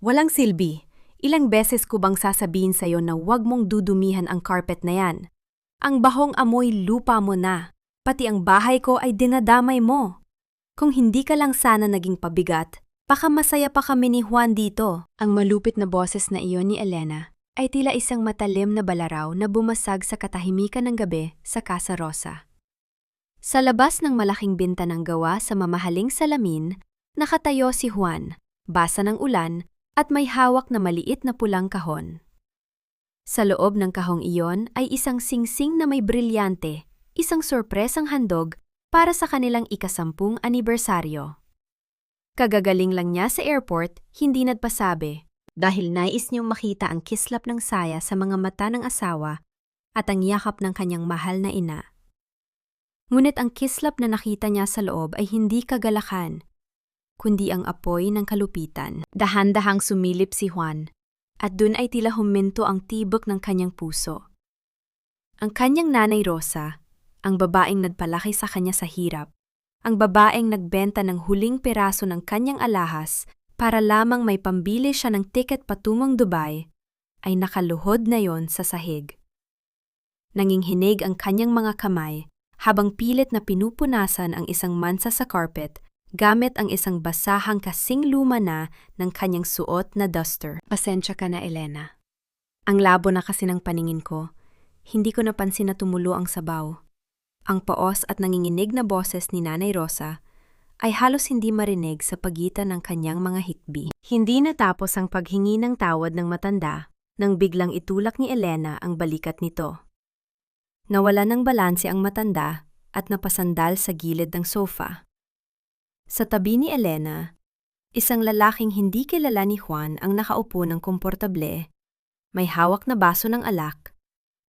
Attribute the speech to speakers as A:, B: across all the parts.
A: Walang silbi. Ilang beses ko bang sasabihin sa'yo na huwag mong dudumihan ang carpet na yan? Ang bahong amoy lupa mo na. Pati ang bahay ko ay dinadamay mo. Kung hindi ka lang sana naging pabigat, baka masaya pa kami ni Juan dito. Ang malupit na boses na iyon ni Elena ay tila isang matalim na balaraw na bumasag sa katahimikan ng gabi sa Casa Rosa. Sa labas ng malaking bintanang gawa sa mamahaling salamin, nakatayo si Juan, basa ng ulan, at may hawak na maliit na pulang kahon. Sa loob ng kahong iyon ay isang singsing na may brilyante, isang sorpresang handog para sa kanilang ika-10 anibersaryo. Kagagaling lang niya sa airport, hindi nagpasabi, dahil nais niyong makita ang kislap ng saya sa mga mata ng asawa at ang yakap ng kanyang mahal na ina. Ngunit ang kislap na nakita niya sa loob ay hindi kagalakan, kundi ang apoy ng kalupitan. Dahan-dahang sumilip si Juan, at dun ay tila huminto ang tibok ng kanyang puso. Ang kanyang nanay Rosa, ang babaeng nagpalaki sa kanya sa hirap, ang babaeng nagbenta ng huling peraso ng kanyang alahas para lamang may pambili siya ng tiket patungong Dubai, ay nakaluhod na yon sa sahig. Nanginghinig ang kanyang mga kamay habang pilit na pinupunasan ang isang mansa sa carpet gamit ang isang basahang kasing luma na ng kanyang suot na duster. Pasensya ka na, Elena. Ang labo na kasi ng paningin ko, hindi ko napansin na tumulo ang sabaw. Ang paos at nanginginig na boses ni Nanay Rosa ay halos hindi marinig sa pagitan ng kanyang mga hikbi. Hindi natapos ang paghingi ng tawad ng matanda nang biglang itulak ni Elena ang balikat nito. Nawala ng balanse ang matanda at napasandal sa gilid ng sofa. Sa tabi ni Elena, isang lalaking hindi kilala ni Juan ang nakaupo ng komportable, may hawak na baso ng alak,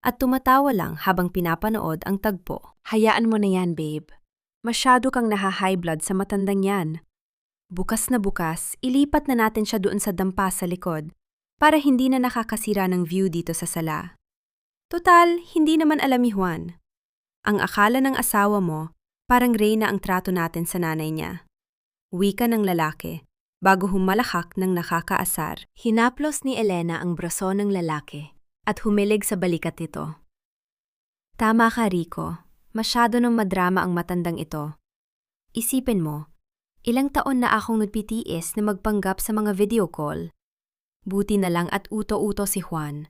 A: at tumatawa lang habang pinapanood ang tagpo. Hayaan mo na yan, babe. Masyado kang naha-high blood sa matandang yan. Bukas na bukas, ilipat na natin siya doon sa dampa sa likod para hindi na nakakasira ng view dito sa sala. Total, hindi naman alam ni Juan. Ang akala ng asawa mo, parang reyna ang trato natin sa nanay niya. Wika ng lalaki, bago humalakak ng nakakaasar. Hinaplos ni Elena ang braso ng lalaki at humilig sa balikat nito. Tama ka, Rico. Masyado nang madrama ang matandang ito. Isipin mo, ilang taon na akong nagpitiis na magpanggap sa mga video call. Buti na lang at uto-uto si Juan.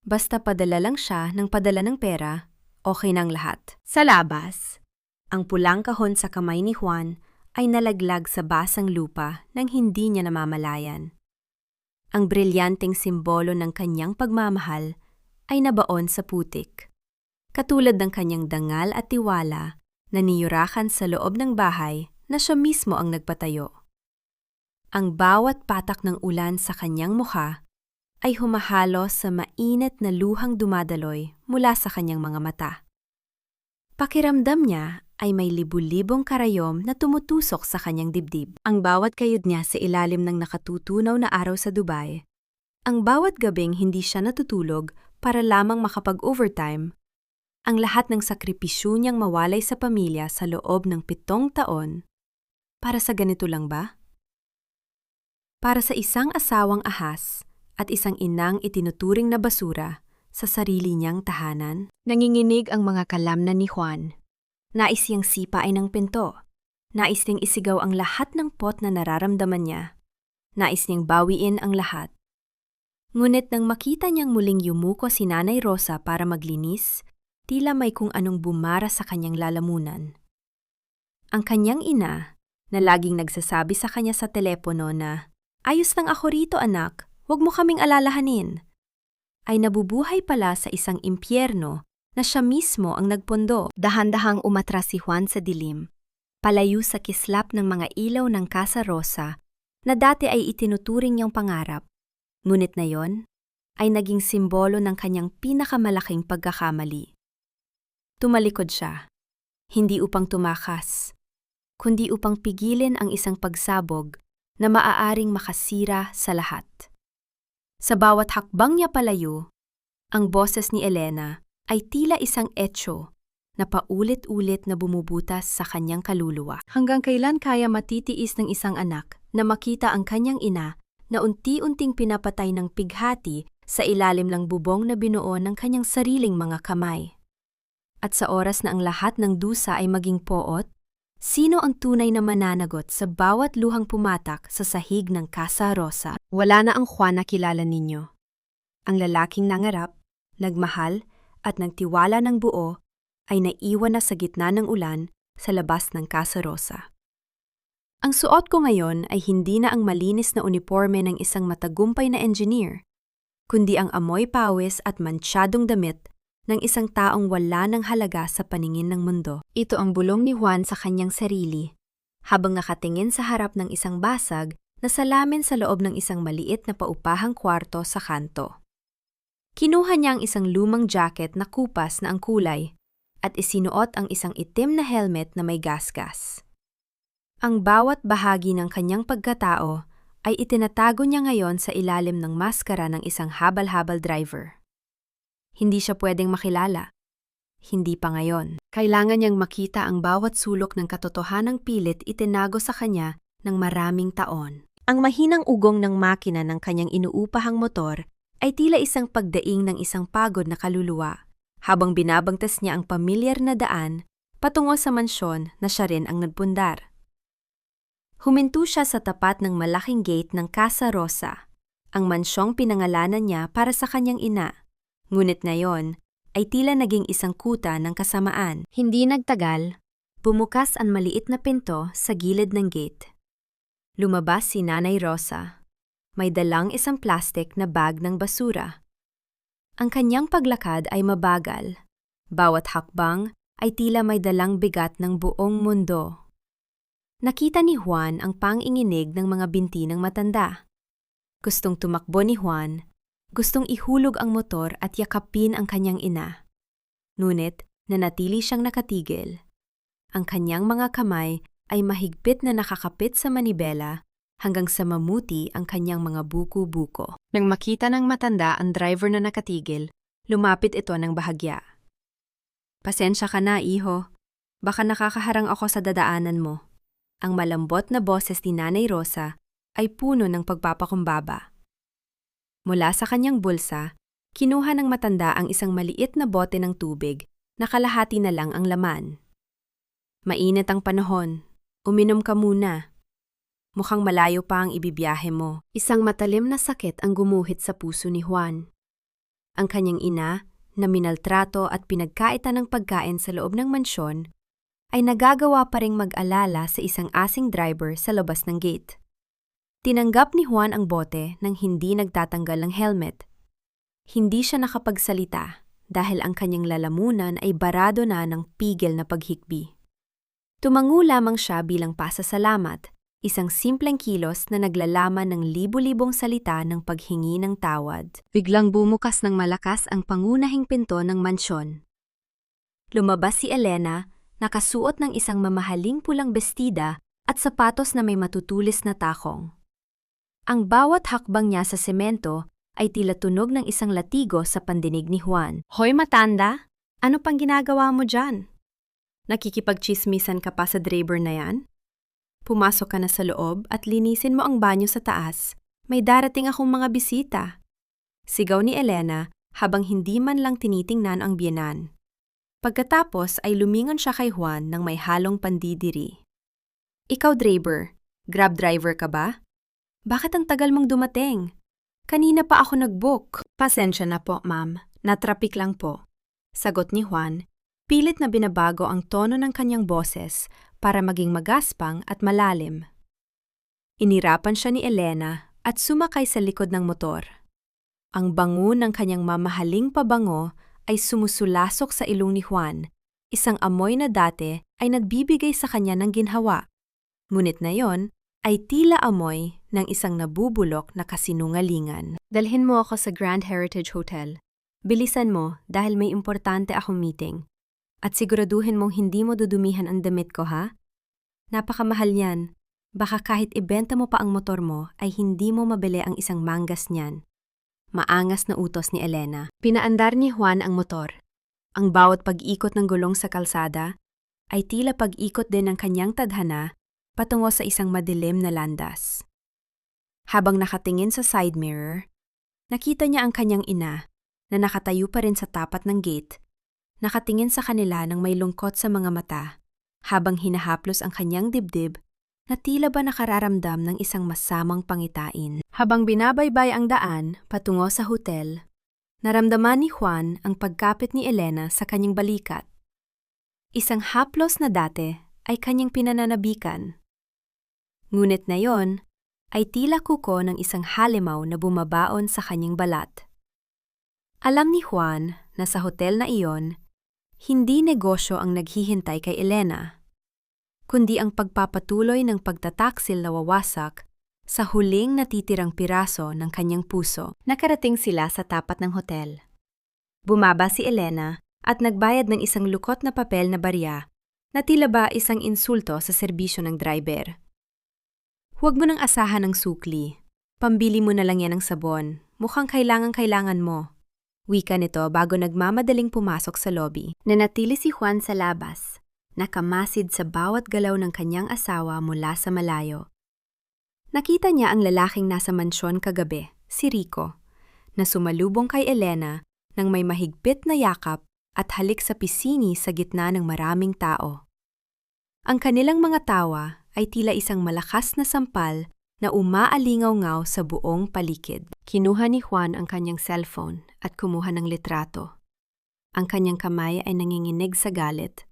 A: Basta padala lang siya ng padala ng pera, okay nang lahat. Sa labas, ang pulang kahon sa kamay ni Juan ay nalaglag sa basang lupa nang hindi niya namamalayan. Ang brilyanteng simbolo ng kanyang pagmamahal ay nabaon sa putik, katulad ng kanyang dangal at tiwala na niyurakan sa loob ng bahay na siya mismo ang nagpatayo. Ang bawat patak ng ulan sa kanyang mukha ay humahalo sa mainit na luhang dumadaloy mula sa kanyang mga mata. Pakiramdam niya ay may libu-libong karayom na tumutusok sa kanyang dibdib. Ang bawat kayod niya sa ilalim ng nakatutunaw na araw sa Dubai, ang bawat gabing hindi siya natutulog para lamang makapag-overtime, ang lahat ng sakripisyo niyang mawalay sa pamilya sa loob ng 7 taon, para sa ganito lang ba? Para sa isang asawang ahas at isang inang itinuturing na basura sa sarili niyang tahanan? Nanginginig ang mga kalamnan ni Juan. Nais niyang sipain ng pinto. Nais niyang isigaw ang lahat ng pot na nararamdaman niya. Nais niyang bawiin ang lahat. Ngunit nang makita niyang muling yumuko si Nanay Rosa para maglinis, tila may kung anong bumara sa kanyang lalamunan. Ang kanyang ina, na laging nagsasabi sa kanya sa telepono na, "Ayos lang ako rito, anak, huwag mo kaming alalahanin," ay nabubuhay pala sa isang impyerno na siya mismo ang nagpondo. Dahan-dahang umatras si Juan sa dilim, palayo sa kislap ng mga ilaw ng Casa Rosa na dati ay itinuturing niyang pangarap. Ngunit na yon ay naging simbolo ng kanyang pinakamalaking pagkakamali. Tumalikod siya, hindi upang tumakas, kundi upang pigilin ang isang pagsabog na maaaring makasira sa lahat. Sa bawat hakbang niya palayo, ang boses ni Elena ay tila isang etyo na paulit-ulit na bumubutas sa kanyang kaluluwa. Hanggang kailan kaya matitiis ng isang anak na makita ang kanyang ina na unti-unting pinapatay ng pighati sa ilalim ng bubong na binuo ng kanyang sariling mga kamay. At sa oras na ang lahat ng dusa ay maging poot, sino ang tunay na mananagot sa bawat luhang pumatak sa sahig ng Casa Rosa? Wala na ang Juan na kilala ninyo. Ang lalaking nangarap, nagmahal, at nagtiwala ng buo ay naiwan na sa gitna ng ulan sa labas ng Casa Rosa. Ang suot ko ngayon ay hindi na ang malinis na uniforme ng isang matagumpay na engineer, kundi ang amoy pawis at mantsyadong damit ng isang taong wala ng halaga sa paningin ng mundo. Ito ang bulong ni Juan sa kanyang sarili, habang nakatingin sa harap ng isang basag na salamin sa loob ng isang maliit na paupahang kwarto sa kanto. Kinuha niya ang isang lumang jacket na kupas na ang kulay at isinuot ang isang itim na helmet na may gasgas. Ang bawat bahagi ng kanyang pagkatao ay itinatago niya ngayon sa ilalim ng maskara ng isang habal-habal driver. Hindi siya pwedeng makilala. Hindi pa ngayon. Kailangan niyang makita ang bawat sulok ng katotohanang pilit itinago sa kanya ng maraming taon. Ang mahinang ugong ng makina ng kanyang inuupahang motor ay tila isang pagdaing ng isang pagod na kaluluwa, habang binabangtas niya ang pamilyar na daan patungo sa mansyon na siya rin ang nagpundar. Huminto siya sa tapat ng malaking gate ng Casa Rosa, ang mansyong pinangalanan niya para sa kanyang ina. Ngunit ngayon ay tila naging isang kuta ng kasamaan. Hindi nagtagal, bumukas ang maliit na pinto sa gilid ng gate. Lumabas si Nanay Rosa. May dalang isang plastic na bag ng basura. Ang kanyang paglakad ay mabagal. Bawat hakbang ay tila may dalang bigat ng buong mundo. Nakita ni Juan ang panginginig ng mga binti ng matanda. Gustong tumakbo ni Juan, gustong ihulog ang motor at yakapin ang kanyang ina. Ngunit nanatili siyang nakatigil. Ang kanyang mga kamay ay mahigpit na nakakapit sa manibela hanggang sa mamuti ang kanyang mga buko-buko. Nang makita ng matanda ang driver na nakatigil, lumapit ito ng bahagya. "Pasensya ka na, iho. Baka nakakaharang ako sa dadaanan mo." Ang malambot na boses ni Nanay Rosa ay puno ng pagpapakumbaba. Mula sa kanyang bulsa, kinuha ng matanda ang isang maliit na bote ng tubig na kalahati na lang ang laman. "Mainit ang panahon. Uminom ka muna. Mukhang malayo pa ang ibibiyahe mo." Isang matalim na sakit ang gumuhit sa puso ni Juan. Ang kanyang ina, na minaltrato at pinagkaitan ng pagkain sa loob ng mansyon, ay nagagawa pa ring mag-alala sa isang asing driver sa labas ng gate. Tinanggap ni Juan ang bote nang hindi nagtatanggal ng helmet. Hindi siya nakapagsalita dahil ang kanyang lalamunan ay barado na ng pigil na paghikbi. Tumango lamang siya bilang pasasalamat, isang simpleng kilos na naglalaman ng libu-libong salita ng paghingi ng tawad. Biglang bumukas ng malakas ang pangunahing pinto ng mansyon. Lumabas si Elena, nakasuot ng isang mamahaling pulang bestida at sapatos na may matutulis na takong. Ang bawat hakbang niya sa semento ay tila tunog ng isang latigo sa pandinig ni Juan. "Hoy matanda, ano pang ginagawa mo dyan? Nakikipagchismisan ka pa sa driver na yan? Pumasok ka na sa loob at linisin mo ang banyo sa taas. May darating akong mga bisita." Sigaw ni Elena habang hindi man lang tinitingnan ang biyenan. Pagkatapos ay lumingon siya kay Juan nang may halong pandidiri. "Ikaw, driver, grab driver ka ba? Bakit ang tagal mong dumating? Kanina pa ako nag-book." "Pasensya na po, ma'am. Natrapik lang po," sagot ni Juan, pilit na binabago ang tono ng kanyang boses para maging magaspang at malalim. Inirapan siya ni Elena at sumakay sa likod ng motor. Ang bango ng kanyang mamahaling pabango ay sumusulasok sa ilong ni Juan, isang amoy na dati ay nagbibigay sa kanya ng ginhawa. Ngunit na yon ay tila amoy ng isang nabubulok na kasinungalingan. "Dalhin mo ako sa Grand Heritage Hotel. Bilisan mo dahil may importante akong meeting. At siguraduhin mong hindi mo dudumihan ang damit ko, ha? Napakamahal yan. Baka kahit ibenta mo pa ang motor mo ay hindi mo mabili ang isang manggas niyan." Maangas na utos ni Elena. Pinaandar ni Juan ang motor. Ang bawat pag-ikot ng gulong sa kalsada ay tila pag-ikot din ng kanyang tadhana patungo sa isang madilim na landas. Habang nakatingin sa side mirror, nakita niya ang kanyang ina na nakatayo pa rin sa tapat ng gate, nakatingin sa kanila ng may lungkot sa mga mata, habang hinahaplos ang kanyang dibdib na tila ba nakararamdam ng isang masamang pangitain. Habang binabaybay ang daan patungo sa hotel, naramdaman ni Juan ang pagkapit ni Elena sa kanyang balikat. Isang haplos na dati ay kanyang pinananabikan. Ngunit ngayon ay tila kuko ng isang halimaw na bumabaon sa kanyang balat. Alam ni Juan na sa hotel na iyon, hindi negosyo ang naghihintay kay Elena, kundi ang pagpapatuloy ng pagtataksil na wawasak sa huling natitirang piraso ng kanyang puso. Nakarating sila sa tapat ng hotel. Bumaba si Elena at nagbayad ng isang lukot na papel na barya na tila ba isang insulto sa serbisyo ng driver. Huwag mo nang asahan ng sukli. Pambili mo na lang yan ng sabon. Mukhang kailangan mo. Wika nito bago nagmamadaling pumasok sa lobby. Nanatili si Juan sa labas, nakamasid sa bawat galaw ng kanyang asawa mula sa malayo. Nakita niya ang lalaking nasa mansyon kagabi, si Rico, na sumalubong kay Elena nang may mahigpit na yakap at halik sa pisini sa gitna ng maraming tao. Ang kanilang mga tawa ay tila isang malakas na sampal na umaalingaw-ngaw sa buong paligid. Kinuha ni Juan ang kanyang cellphone at kumuha ng litrato. Ang kanyang kamay ay nanginginig sa galit,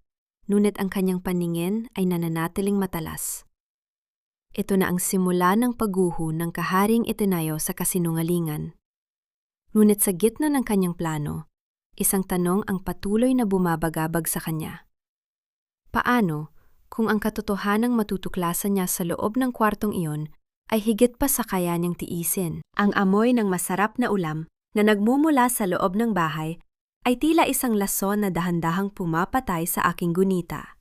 A: ngunit ang kanyang paningin ay nananatiling matalas. Ito na ang simula ng pagguho ng kaharing itinayo sa kasinungalingan. Ngunit sa gitna ng kanyang plano, isang tanong ang patuloy na bumabagabag sa kanya. Paano kung ang katotohanang matutuklasan niya sa loob ng kwartong iyon ay higit pa sa kaya niyang tiisin? Ang amoy ng masarap na ulam na nagmumula sa loob ng bahay ay tila isang lason na dahan-dahang pumapatay sa aking gunita.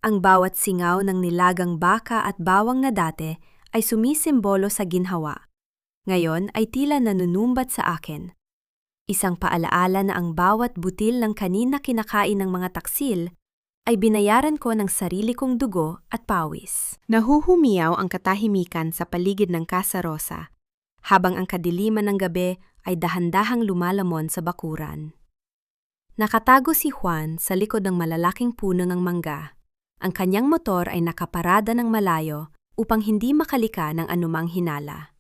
A: Ang bawat singaw ng nilagang baka at bawang na dati ay sumisimbolo sa ginhawa. Ngayon ay tila nanunumbat sa akin. Isang paalaala na ang bawat butil ng kanina kinakain ng mga taksil ay binayaran ko ng sarili kong dugo at pawis. Nahuhumiyaw ang katahimikan sa paligid ng Casa Rosa, habang ang kadiliman ng gabi ay dahan-dahang lumalamon sa bakuran. Nakatago si Juan sa likod ng malalaking puno ng mangga. Ang kanyang motor ay nakaparada ng malayo upang hindi makalika ng anumang hinala.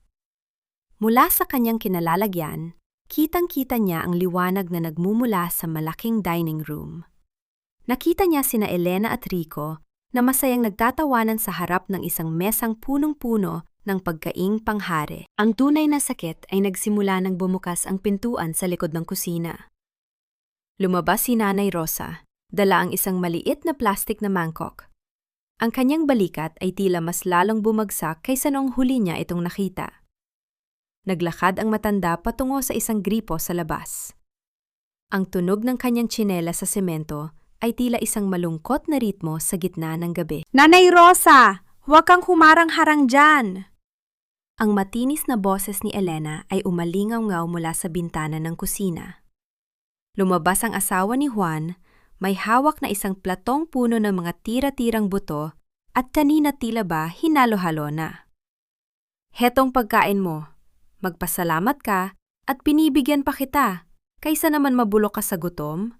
A: Mula sa kanyang kinalalagyan, kitang-kita niya ang liwanag na nagmumula sa malaking dining room. Nakita niya sina Elena at Rico na masayang nagtatawanan sa harap ng isang mesang punong-puno ng pagkaing panghari. Ang tunay na sakit ay nagsimula nang bumukas ang pintuan sa likod ng kusina. Lumabas si Nanay Rosa, dala ang isang maliit na plastik na mangkok. Ang kanyang balikat ay tila mas lalong bumagsak kaysa noong huli niya itong nakita. Naglakad ang matanda patungo sa isang gripo sa labas. Ang tunog ng kanyang tsinela sa semento ay tila isang malungkot na ritmo sa gitna ng gabi. Nanay Rosa! Huwag kang humarang-harang dyan! Ang matinis na boses ni Elena ay umalingaw-ngaw mula sa bintana ng kusina. Lumabas ang asawa ni Juan, may hawak na isang platong puno ng mga tira-tirang buto at kanina tila ba hinalo-halo na. Hetong pagkain mo. Magpasalamat ka at binibigyan pa kita, kaysa naman mabulok ka sa gutom.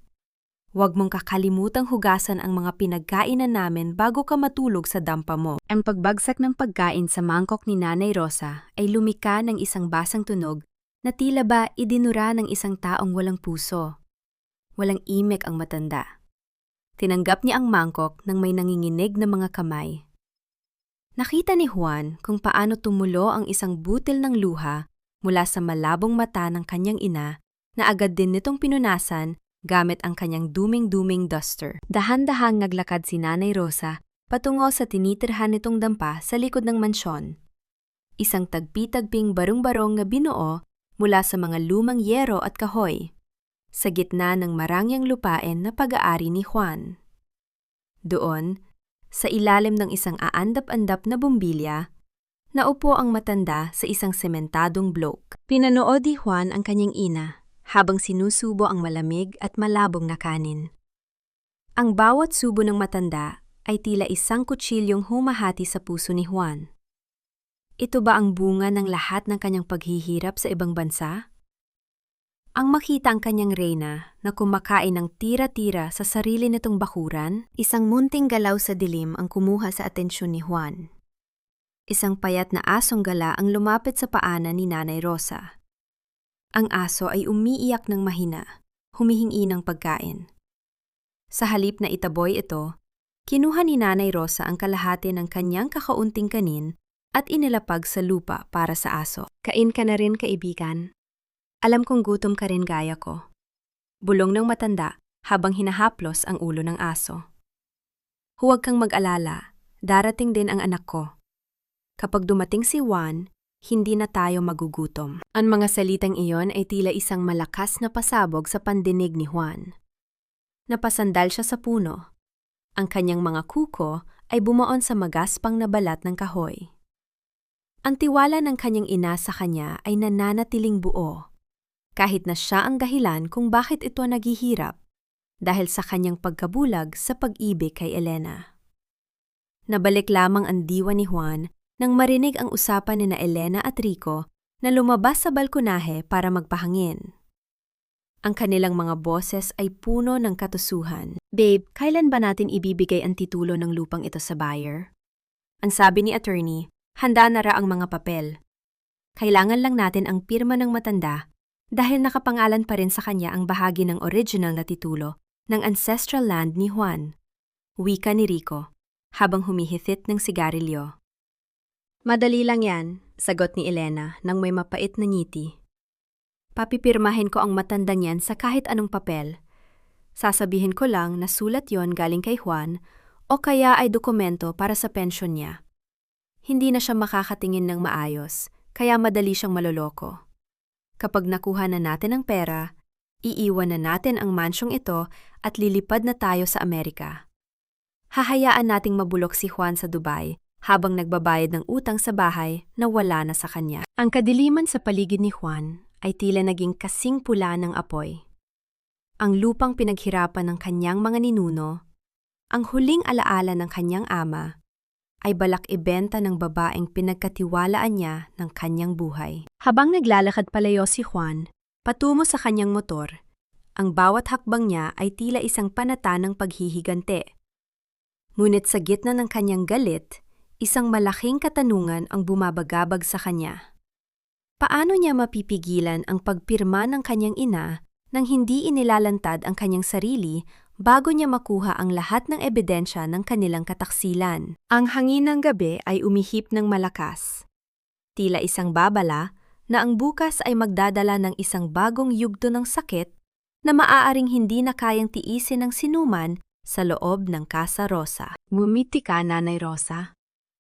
A: Huwag mong kakalimutang hugasan ang mga pinagkainan namin bago ka matulog sa dampa mo. Ang pagbagsak ng pagkain sa mangkok ni Nanay Rosa ay lumika ng isang basang tunog na tila ba idinura ng isang taong walang puso. Walang imik ang matanda. Tinanggap niya ang mangkok ng may nanginginig na mga kamay. Nakita ni Juan kung paano tumulo ang isang butil ng luha mula sa malabong mata ng kanyang ina na agad din nitong pinunasan gamit ang kanyang duming-duming duster. Dahan-dahang naglakad si Nanay Rosa patungo sa tinitirhan nitong dampa sa likod ng mansyon. Isang tagpi-tagping barong-barong na binuo mula sa mga lumang yero at kahoy, sa gitna ng marangyang lupain na pag-aari ni Juan. Doon, sa ilalim ng isang aandap-andap na bumbilya, naupo ang matanda sa isang sementadong bloke. Pinanood ni Juan ang kanyang ina habang sinusubo ang malamig at malabong na kanin. Ang bawat subo ng matanda ay tila isang kutsilyong humahati sa puso ni Juan. Ito ba ang bunga ng lahat ng kanyang paghihirap sa ibang bansa? Ang makita ang kanyang reyna na kumakain ng tira-tira sa sarili nitong bakuran, isang munting galaw sa dilim ang kumuha sa atensyon ni Juan. Isang payat na asong gala ang lumapit sa paanan ni Nanay Rosa. Ang aso ay umiiyak ng mahina, humihingi ng pagkain. Sa halip na itaboy ito, kinuha ni Nanay Rosa ang kalahati ng kanyang kakaunting kanin at inilapag sa lupa para sa aso. Kain ka na rin, kaibigan. Alam kong gutom ka rin gaya ko. Bulong ng matanda habang hinahaplos ang ulo ng aso. Huwag kang mag-alala, darating din ang anak ko. Kapag dumating si Juan, hindi na tayo magugutom. Ang mga salitang iyon ay tila isang malakas na pasabog sa pandinig ni Juan. Napasandal siya sa puno. Ang kanyang mga kuko ay bumaon sa magaspang na balat ng kahoy. Ang tiwala ng kanyang ina sa kanya ay nananatiling buo, kahit na siya ang dahilan kung bakit ito naghihirap dahil sa kanyang pagkabulag sa pag-ibig kay Elena. Nabalik lamang ang diwa ni Juan nang marinig ang usapan ni na Elena at Rico na lumabas sa balkonahe para magpahangin. Ang kanilang mga boses ay puno ng katusuhan. Babe, kailan ba natin ibibigay ang titulo ng lupang ito sa buyer? Ang sabi ni attorney, handa na ra ang mga papel. Kailangan lang natin ang pirma ng matanda dahil nakapangalan pa rin sa kanya ang bahagi ng original na titulo ng ancestral land ni Juan. Wika ni Rico, habang humihithit ng sigarilyo. Madali lang yan, sagot ni Elena nang may mapait na ngiti. Papipirmahin ko ang matandang yan sa kahit anong papel. Sasabihin ko lang na sulat yon galing kay Juan o kaya ay dokumento para sa pensyon niya. Hindi na siya makakatingin ng maayos, kaya madali siyang maloloko. Kapag nakuha na natin ang pera, iiwan na natin ang mansyong ito at lilipad na tayo sa Amerika. Hahayaan nating mabulok si Juan sa Dubai habang nagbabayad ng utang sa bahay na wala na sa kanya. Ang kadiliman sa paligid ni Juan ay tila naging kasing pula ng apoy. Ang lupang pinaghirapan ng kanyang mga ninuno, ang huling alaala ng kanyang ama, ay balak ibenta ng babaeng pinagkatiwalaan niya ng kanyang buhay. Habang naglalakad palayo si Juan, patungo sa kanyang motor, ang bawat hakbang niya ay tila isang panata ng paghihigante. Ngunit sa gitna ng kanyang galit, isang malaking katanungan ang bumabagabag sa kanya. Paano niya mapipigilan ang pagpirma ng kanyang ina nang hindi inilalantad ang kanyang sarili bago niya makuha ang lahat ng ebidensya ng kanilang kataksilan? Ang hangin ng gabi ay umihip ng malakas. Tila isang babala na ang bukas ay magdadala ng isang bagong yugto ng sakit na maaaring hindi na kayang tiisin ng sinuman sa loob ng Casa Rosa. Ngumiti ka, Nanay Rosa.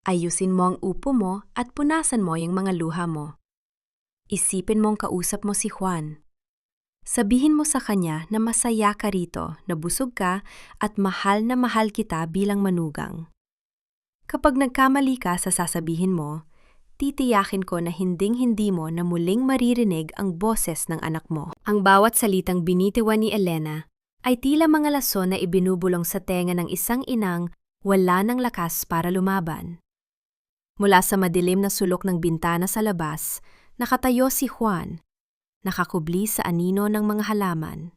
A: Ayusin mo ang upo mo at punasan mo yung mga luha mo. Isipin mong kausap mo si Juan. Sabihin mo sa kanya na masaya ka rito, na busog ka at mahal na mahal kita bilang manugang. Kapag nagkamali ka sa sasabihin mo, titiyakin ko na hinding-hindi mo na muling maririnig ang boses ng anak mo. Ang bawat salitang binitiwan ni Elena ay tila mga lason na ibinubulong sa tenga ng isang inang wala ng lakas para lumaban. Mula sa madilim na sulok ng bintana sa labas, nakatayo si Juan, nakakubli sa anino ng mga halaman.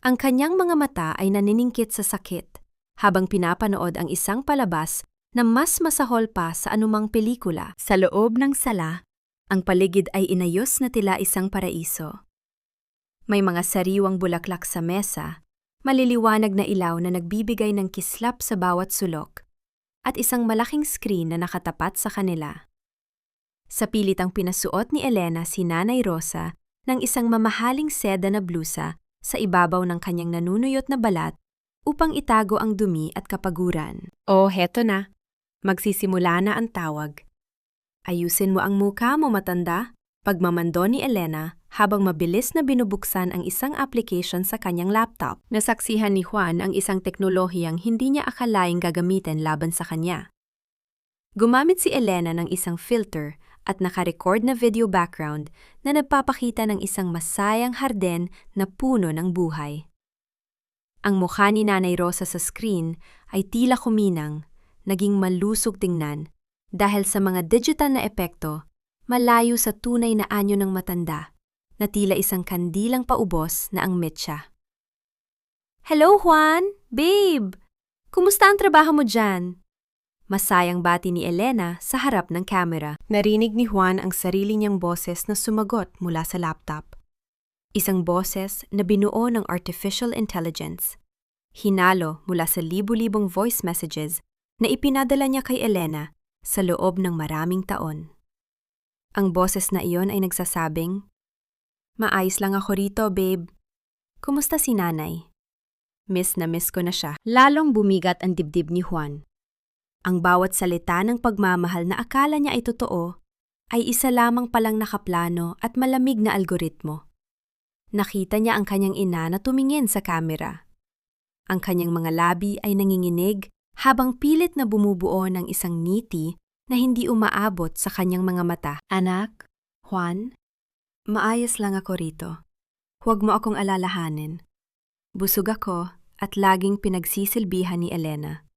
A: Ang kanyang mga mata ay naniningkit sa sakit habang pinapanood ang isang palabas na mas masahol pa sa anumang pelikula. Sa loob ng sala, ang paligid ay inayos na tila isang paraiso. May mga sariwang bulaklak sa mesa, maliliwanag na ilaw na nagbibigay ng kislap sa bawat sulok, at isang malaking screen na nakatapat sa kanila. Sa pilitang pinasuot ni Elena si Nanay Rosa ng isang mamahaling seda na blusa sa ibabaw ng kanyang nanunuyot na balat upang itago ang dumi at kapaguran. Oh, heto na. Magsisimula na ang tawag. Ayusin mo ang mukha mo, matanda, pagmamando ni Elena habang mabilis na binubuksan ang isang application sa kanyang laptop. Nasaksihan ni Juan ang isang teknolohiyang hindi niya akalaing gagamitin laban sa kanya. Gumamit si Elena ng isang filter at nakarecord na video background na nagpapakita ng isang masayang harden na puno ng buhay. Ang mukha ni Nanay Rosa sa screen ay tila kuminang, naging malusog tingnan, Dahil sa mga digital na epekto, malayo sa tunay na anyo ng matanda, na tila isang kandilang paubos na ang mitya. Hello, Juan! Babe! Kumusta ang trabaho mo dyan? Masayang bati ni Elena sa harap ng kamera. Narinig ni Juan ang sarili niyang boses na sumagot mula sa laptop. Isang boses na binuo ng artificial intelligence. Hinalo mula sa libu-libong voice messages na ipinadala niya kay Elena sa loob ng maraming taon. Ang boses na iyon ay nagsasabing, "Maayos lang ako rito, babe. Kumusta si nanay?" Miss na miss ko na siya. Lalong bumigat ang dibdib ni Juan. Ang bawat salita ng pagmamahal na akala niya ay totoo, ay isa lamang palang nakaplano at malamig na algoritmo. Nakita niya ang kanyang ina na tumingin sa kamera. Ang kanyang mga labi ay nanginginig habang pilit na bumubuo ng isang ngiti na hindi umaabot sa kanyang mga mata. Anak, Juan, maayos lang ako rito. Huwag mo akong alalahanin. Busog ako at laging pinagsisilbihan ni Elena.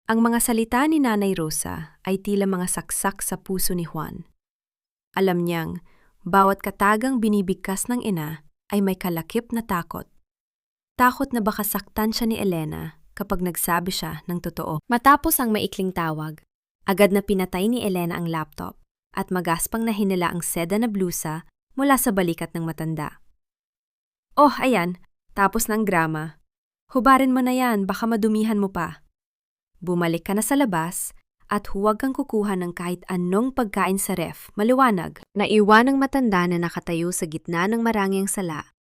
A: Ang mga salita ni Nanay Rosa ay tila mga saksak sa puso ni Juan. Alam niyang bawat katagang binibigkas ng ina ay may kalakip na takot. Takot na baka saktan siya ni Elena kapag nagsabi siya ng totoo. Matapos ang maikling tawag, agad na pinatay ni Elena ang laptop at magaspang na hinila ang seda na blusa mula sa balikat ng matanda. Oh, ayan, tapos ng grama. Hubarin mo na yan, baka madumihan mo pa. Bumalik ka na sa labas at huwag kang kukuha ng kahit anong pagkain sa ref, maliwanag. Naiwan ng matanda na nakatayo sa gitna ng marangyang sala,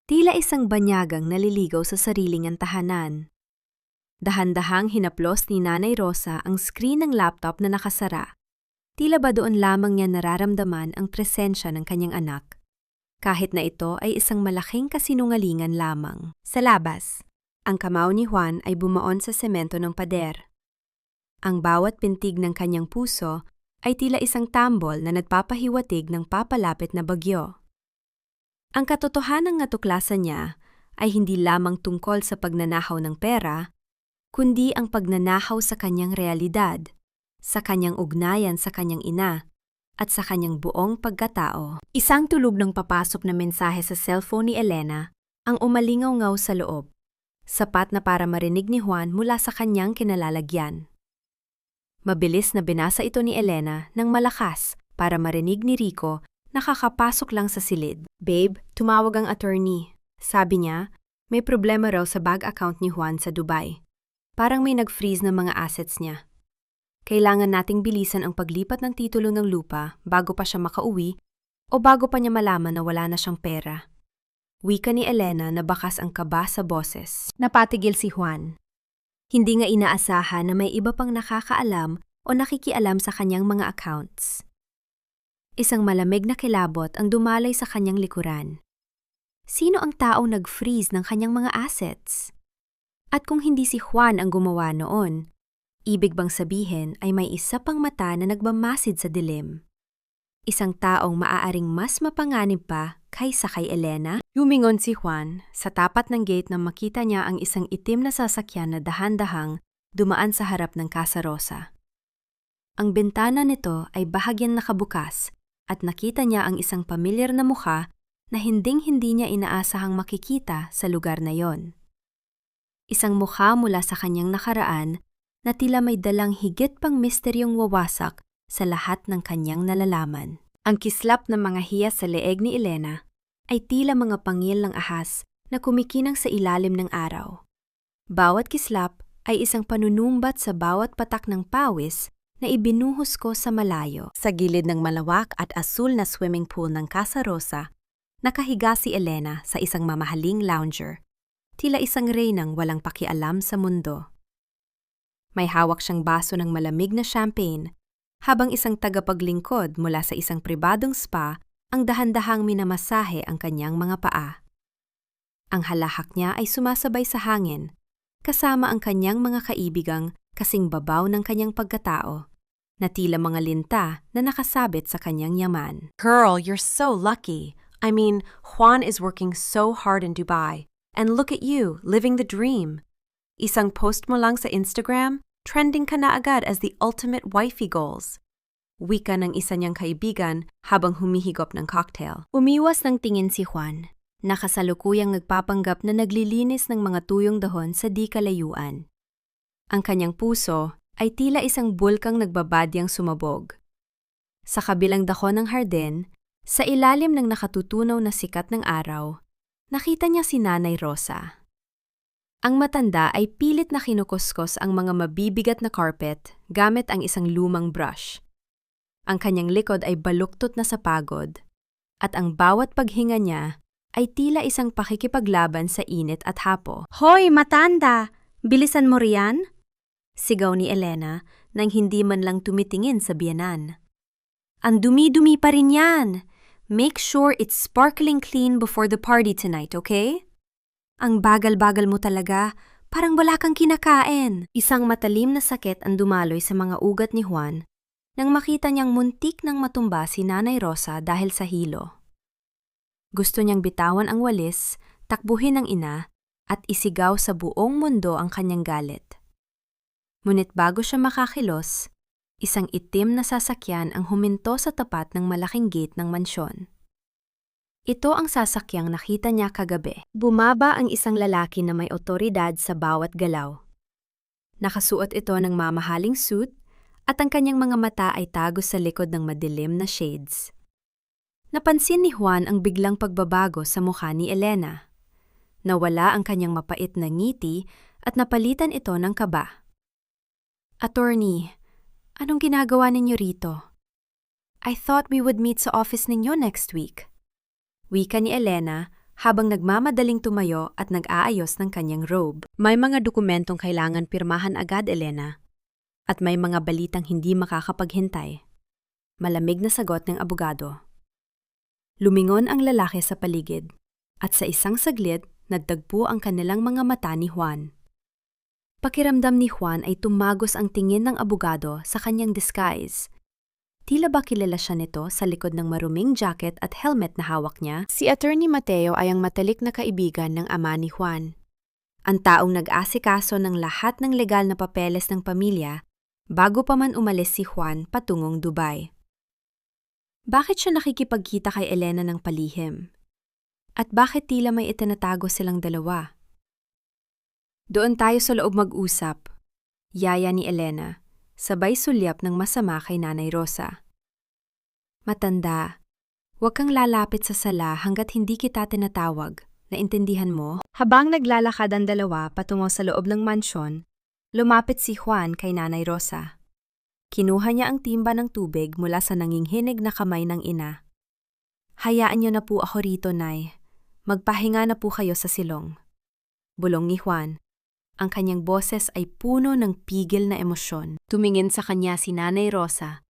A: tila isang banyagang naliligaw sa sariling tahanan. Dahan-dahang hinaplos ni Nanay Rosa ang screen ng laptop na nakasara. Tila ba doon lamang niya nararamdaman ang presensya ng kanyang anak, kahit na ito ay isang malaking kasinungalingan lamang. Sa labas, ang kamao ni Juan ay bumaon sa semento ng pader. Ang bawat pintig ng kanyang puso ay tila isang tambol na nagpapahiwatig ng papalapit na bagyo. Ang katotohanang natuklasan niya ay hindi lamang tungkol sa pagnanahaw ng pera, kundi ang pagnanahaw sa kanyang realidad, sa kanyang ugnayan sa kanyang ina, at sa kanyang buong pagkatao. Isang tulog ng papasok na mensahe sa cellphone ni Elena ang umalingaw-ngaw sa loob, sapat na para marinig ni Juan mula sa kanyang kinalalagyan. Mabilis na binasa ito ni Elena ng malakas para marinig ni Rico na kakapasok lang sa silid. "Babe, tumawag ang attorney. Sabi niya, may problema raw sa bank account ni Juan sa Dubai. Parang may nag-freeze ng mga assets niya. Kailangan nating bilisan ang paglipat ng titulo ng lupa bago pa siya makauwi o bago pa niya malaman na wala na siyang pera." Wika ni Elena na bakas ang kaba sa boses. Napatigil si Juan. Hindi nga inaasahan na may iba pang nakakaalam o nakikialam sa kanyang mga accounts. Isang malamig na kilabot ang dumalay sa kanyang likuran. Sino ang taong nag-freeze ng kanyang mga assets? At kung hindi si Juan ang gumawa noon, ibig bang sabihin ay may isa pang mata na nagmamasid sa dilim? Isang taong maaaring mas mapanganib pa kaysa kay Elena? Lumingon si Juan sa tapat ng gate nang makita niya ang isang itim na sasakyan na dahan-dahang dumaan sa harap ng Casa Rosa. Ang bintana nito ay bahagyang nakabukas at nakita niya ang isang pamilyar na mukha na hinding-hindi niya inaasahang makikita sa lugar na yon. Isang mukha mula sa kanyang nakaraan na tila may dalang higit pang misteryong wawasak sa lahat ng kanyang nalalaman. Ang kislap ng mga hiyas sa leeg ni Elena ay tila mga pangil ng ahas na kumikinang sa ilalim ng araw. Bawat kislap ay isang panunumbat sa bawat patak ng pawis na ibinuhos ko sa malayo. Sa gilid ng malawak at asul na swimming pool ng Casa Rosa, nakahiga si Elena sa isang mamahaling lounger, tila isang reynang walang pakialam sa mundo. May hawak siyang baso ng malamig na champagne, habang isang tagapaglingkod mula sa isang pribadong spa ang dahan-dahang minamasahe ang kanyang mga paa. Ang halahak niya ay sumasabay sa hangin, kasama ang kanyang mga kaibigang kasing babaw ng kanyang pagkatao, na tila mga linta na nakasabit sa kanyang yaman.
B: Girl, you're so lucky. I mean, Juan is working so hard in Dubai, and look at you, living the dream. Isang post mo lang sa Instagram, Trending ka na agad as the ultimate wifey goals. Wika ng isa niyang kaibigan habang humihigop ng cocktail.
A: Umiwas ng tingin si Juan, nakasalukuyang nagpapanggap na naglilinis ng mga tuyong dahon sa di kalayuan. Ang kanyang puso ay tila isang bulkang nagbabadyang sumabog. Sa kabilang dahon ng hardin, sa ilalim ng nakatutunaw na sikat ng araw, nakita niya si Nanay Rosa. Ang matanda ay pilit na kinukuskos ang mga mabibigat na carpet gamit ang isang lumang brush. Ang kanyang likod ay baluktot na sa pagod, at ang bawat paghinga niya ay tila isang pakikipaglaban sa init at hapo.
B: Hoy, matanda! Bilisan mo riyan? Sigaw ni Elena nang hindi man lang tumitingin sa biyenan. Ang dumi-dumi pa rin yan! Make sure it's sparkling clean before the party tonight, okay? Ang bagal-bagal mo talaga, parang wala kang kinakain.
A: Isang matalim na sakit ang dumaloy sa mga ugat ni Juan nang makita niyang muntik nang matumba si Nanay Rosa dahil sa hilo. Gusto niyang bitawan ang walis, takbuhin ang ina, at isigaw sa buong mundo ang kanyang galit. Ngunit bago siya makakilos, isang itim na sasakyan ang huminto sa tapat ng malaking gate ng mansyon. Ito ang sasakyang nakita niya kagabi. Bumaba ang isang lalaki na may otoridad sa bawat galaw. Nakasuot ito ng mamahaling suit at ang kanyang mga mata ay tago sa likod ng madilim na shades. Napansin ni Juan ang biglang pagbabago sa mukha ni Elena. Nawala ang kanyang mapait na ngiti at napalitan ito ng kaba. "Attorney, anong ginagawa ninyo rito? I thought we would meet sa office ninyo next week." Wika ni Elena habang nagmamadaling tumayo at nag-aayos ng kanyang robe. "May mga dokumentong kailangan pirmahan agad, Elena. At may mga balitang hindi makakapaghintay." Malamig na sagot ng abogado. Lumingon ang lalaki sa paligid at sa isang saglit nagtagpo ang kanilang mga mata ni Juan. Pakiramdam ni Juan ay tumagos ang tingin ng abogado sa kanyang disguise. Tila ba kilala siya nito sa likod ng maruming jacket at helmet na hawak niya? Si Attorney Mateo ay ang matalik na kaibigan ng ama ni Juan. Ang taong nag-asikaso ng lahat ng legal na papeles ng pamilya bago pa man umalis si Juan patungong Dubai. Bakit siya nakikipagkita kay Elena ng palihim? At bakit tila may itinatago silang dalawa? "Doon tayo sa loob mag-usap," yaya ni Elena, sabay sulyap ng masama kay Nanay Rosa. "Matanda, huwag kang lalapit sa sala hanggat hindi kita tinatawag. Naintindihan mo?" Habang naglalakad ang dalawa patungo sa loob ng mansyon, lumapit si Juan kay Nanay Rosa. Kinuha niya ang timba ng tubig mula sa nanginghinig na kamay ng ina. "Hayaan niyo na po ako rito, Nay. Magpahinga na po kayo sa silong." Bulong ni Juan. Ang kanyang boses ay puno ng pigil na emosyon. Tumingin sa kanya si Nanay Rosa.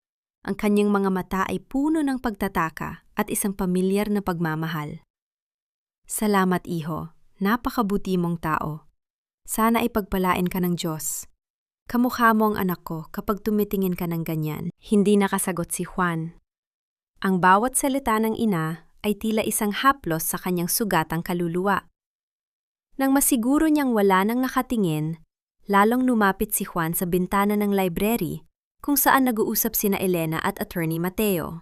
A: Ang kanyang mga mata ay puno ng pagtataka at isang pamilyar na pagmamahal. "Salamat, iho. Napakabuti mong tao. Sana ay pagpalain ka ng Diyos. Kamukha mo ang anak ko kapag tumitingin ka ng ganyan." Hindi nakasagot si Juan. Ang bawat salita ng ina ay tila isang haplos sa kanyang sugatang kaluluwa. Nang masiguro niyang wala nang nakatingin, lalong lumapit si Juan sa bintana ng library kung saan nag-uusap sina Elena at Attorney Mateo.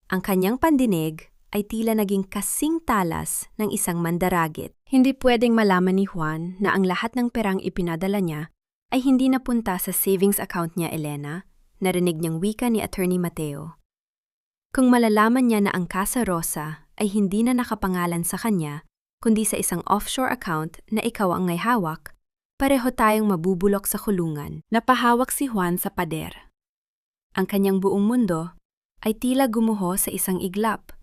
A: Ang kanyang pandinig ay tila naging kasing talas ng isang mandaragit. Hindi pwedeng malaman ni Juan na ang lahat ng perang ipinadala niya ay hindi napunta sa savings account niya, Elena, narinig niyang wika ni Attorney Mateo. Kung malalaman niya na ang Casa Rosa ay hindi na nakapangalan sa kanya, kundi sa isang offshore account na ikaw ang may hawak, pareho tayong mabubulok sa kulungan. Napahawak si Juan sa pader. Ang kanyang buong mundo ay tila gumuho sa isang iglap.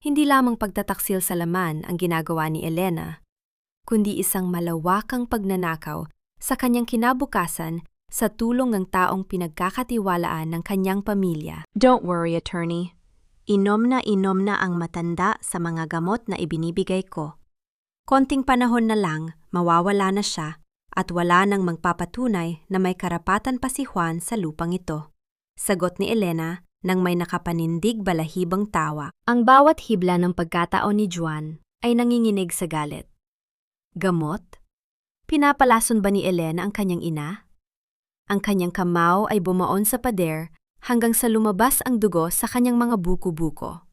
A: Hindi lamang pagtataksil sa laman ang ginagawa ni Elena, kundi isang malawakang pagnanakaw sa kanyang kinabukasan sa tulong ng taong pinagkakatiwalaan ng kanyang pamilya.
B: Don't worry, attorney. Inom na ang matanda sa mga gamot na ibinibigay ko. Konting panahon na lang, mawawala na siya at wala nang magpapatunay na may karapatan pa si Juan sa lupang ito. Sagot ni Elena nang may nakapanindig balahibang tawa. Ang bawat hibla ng pagkataon ni Juan ay nanginginig sa galit. Gamot? Pinapalason ba ni Elena ang kanyang ina?
A: Ang kanyang kamao ay bumaon sa pader hanggang sa lumabas ang dugo sa kanyang mga buko-buko.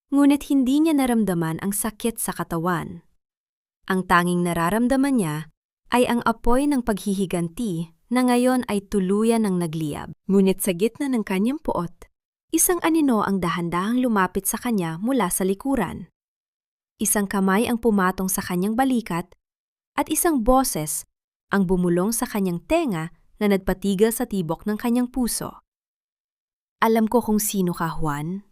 A: Ngunit hindi niya naramdaman ang sakit sa katawan. Ang tanging nararamdaman niya ay ang apoy ng paghihiganti na ngayon ay tuluyan ng nagliyab. Ngunit sa gitna ng kanyang puot, isang anino ang dahan-dahang lumapit sa kanya mula sa likuran. Isang kamay ang pumatong sa kanyang balikat at isang boses ang bumulong sa kanyang tenga na nagpatigil sa tibok ng kanyang puso. Alam ko kung sino ka, Juan,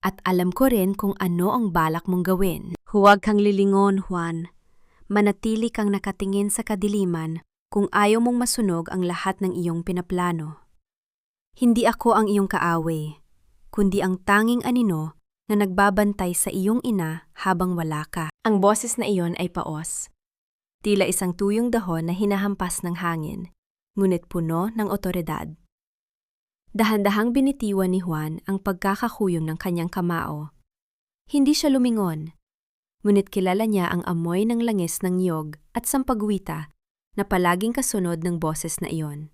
A: at alam ko rin kung ano ang balak mong gawin. Huwag kang lilingon, Juan. Manatili kang nakatingin sa kadiliman kung ayaw mong masunog ang lahat ng iyong pinaplano. Hindi ako ang iyong kaaway, kundi ang tanging anino na nagbabantay sa iyong ina habang wala ka. Ang boses na iyon ay paos. Tila isang tuyong dahon na hinahampas ng hangin, ngunit puno ng otoridad. Dahan-dahang binitiwan ni Juan ang pagkakakuyong ng kanyang kamao. Hindi siya lumingon, ngunit kilala niya ang amoy ng langis ng niyog at sampagwita na palaging kasunod ng boses na iyon.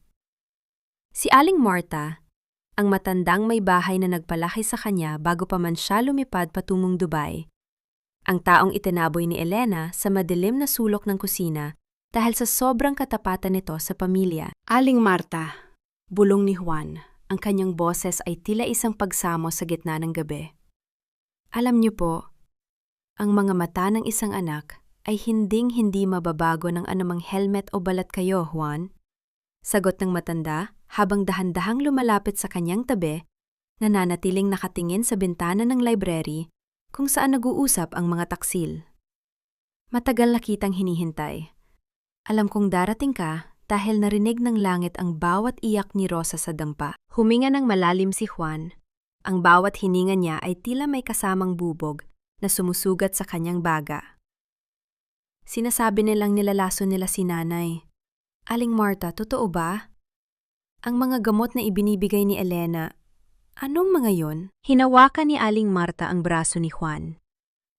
A: Si Aling Marta, ang matandang may bahay na nagpalaki sa kanya bago pa man siya lumipad patungong Dubai, ang taong itinaboy ni Elena sa madilim na sulok ng kusina dahil sa sobrang katapatan nito sa pamilya. Aling Marta, bulong ni Juan, ang kanyang boses ay tila isang pagsamo sa gitna ng gabi. Alam niyo po, ang mga mata ng isang anak ay hinding-hindi mababago ng anumang helmet o balat kayo, Juan. Sagot ng matanda habang dahan-dahang lumalapit sa kanyang tabi, nananatiling nakatingin sa bintana ng library kung saan nag-uusap ang mga taksil. Matagal na kitang hinihintay. Alam kong darating ka dahil narinig ng langit ang bawat iyak ni Rosa sa dampa. Huminga ng malalim si Juan. Ang bawat hininga niya ay tila may kasamang bubog na sumusugat sa kanyang baga. Sinasabi nilang nilalaso nila si nanay. Aling Marta, totoo ba? Ang mga gamot na ibinibigay ni Elena, anong mga yon? Hinawakan ni Aling Marta ang braso ni Juan.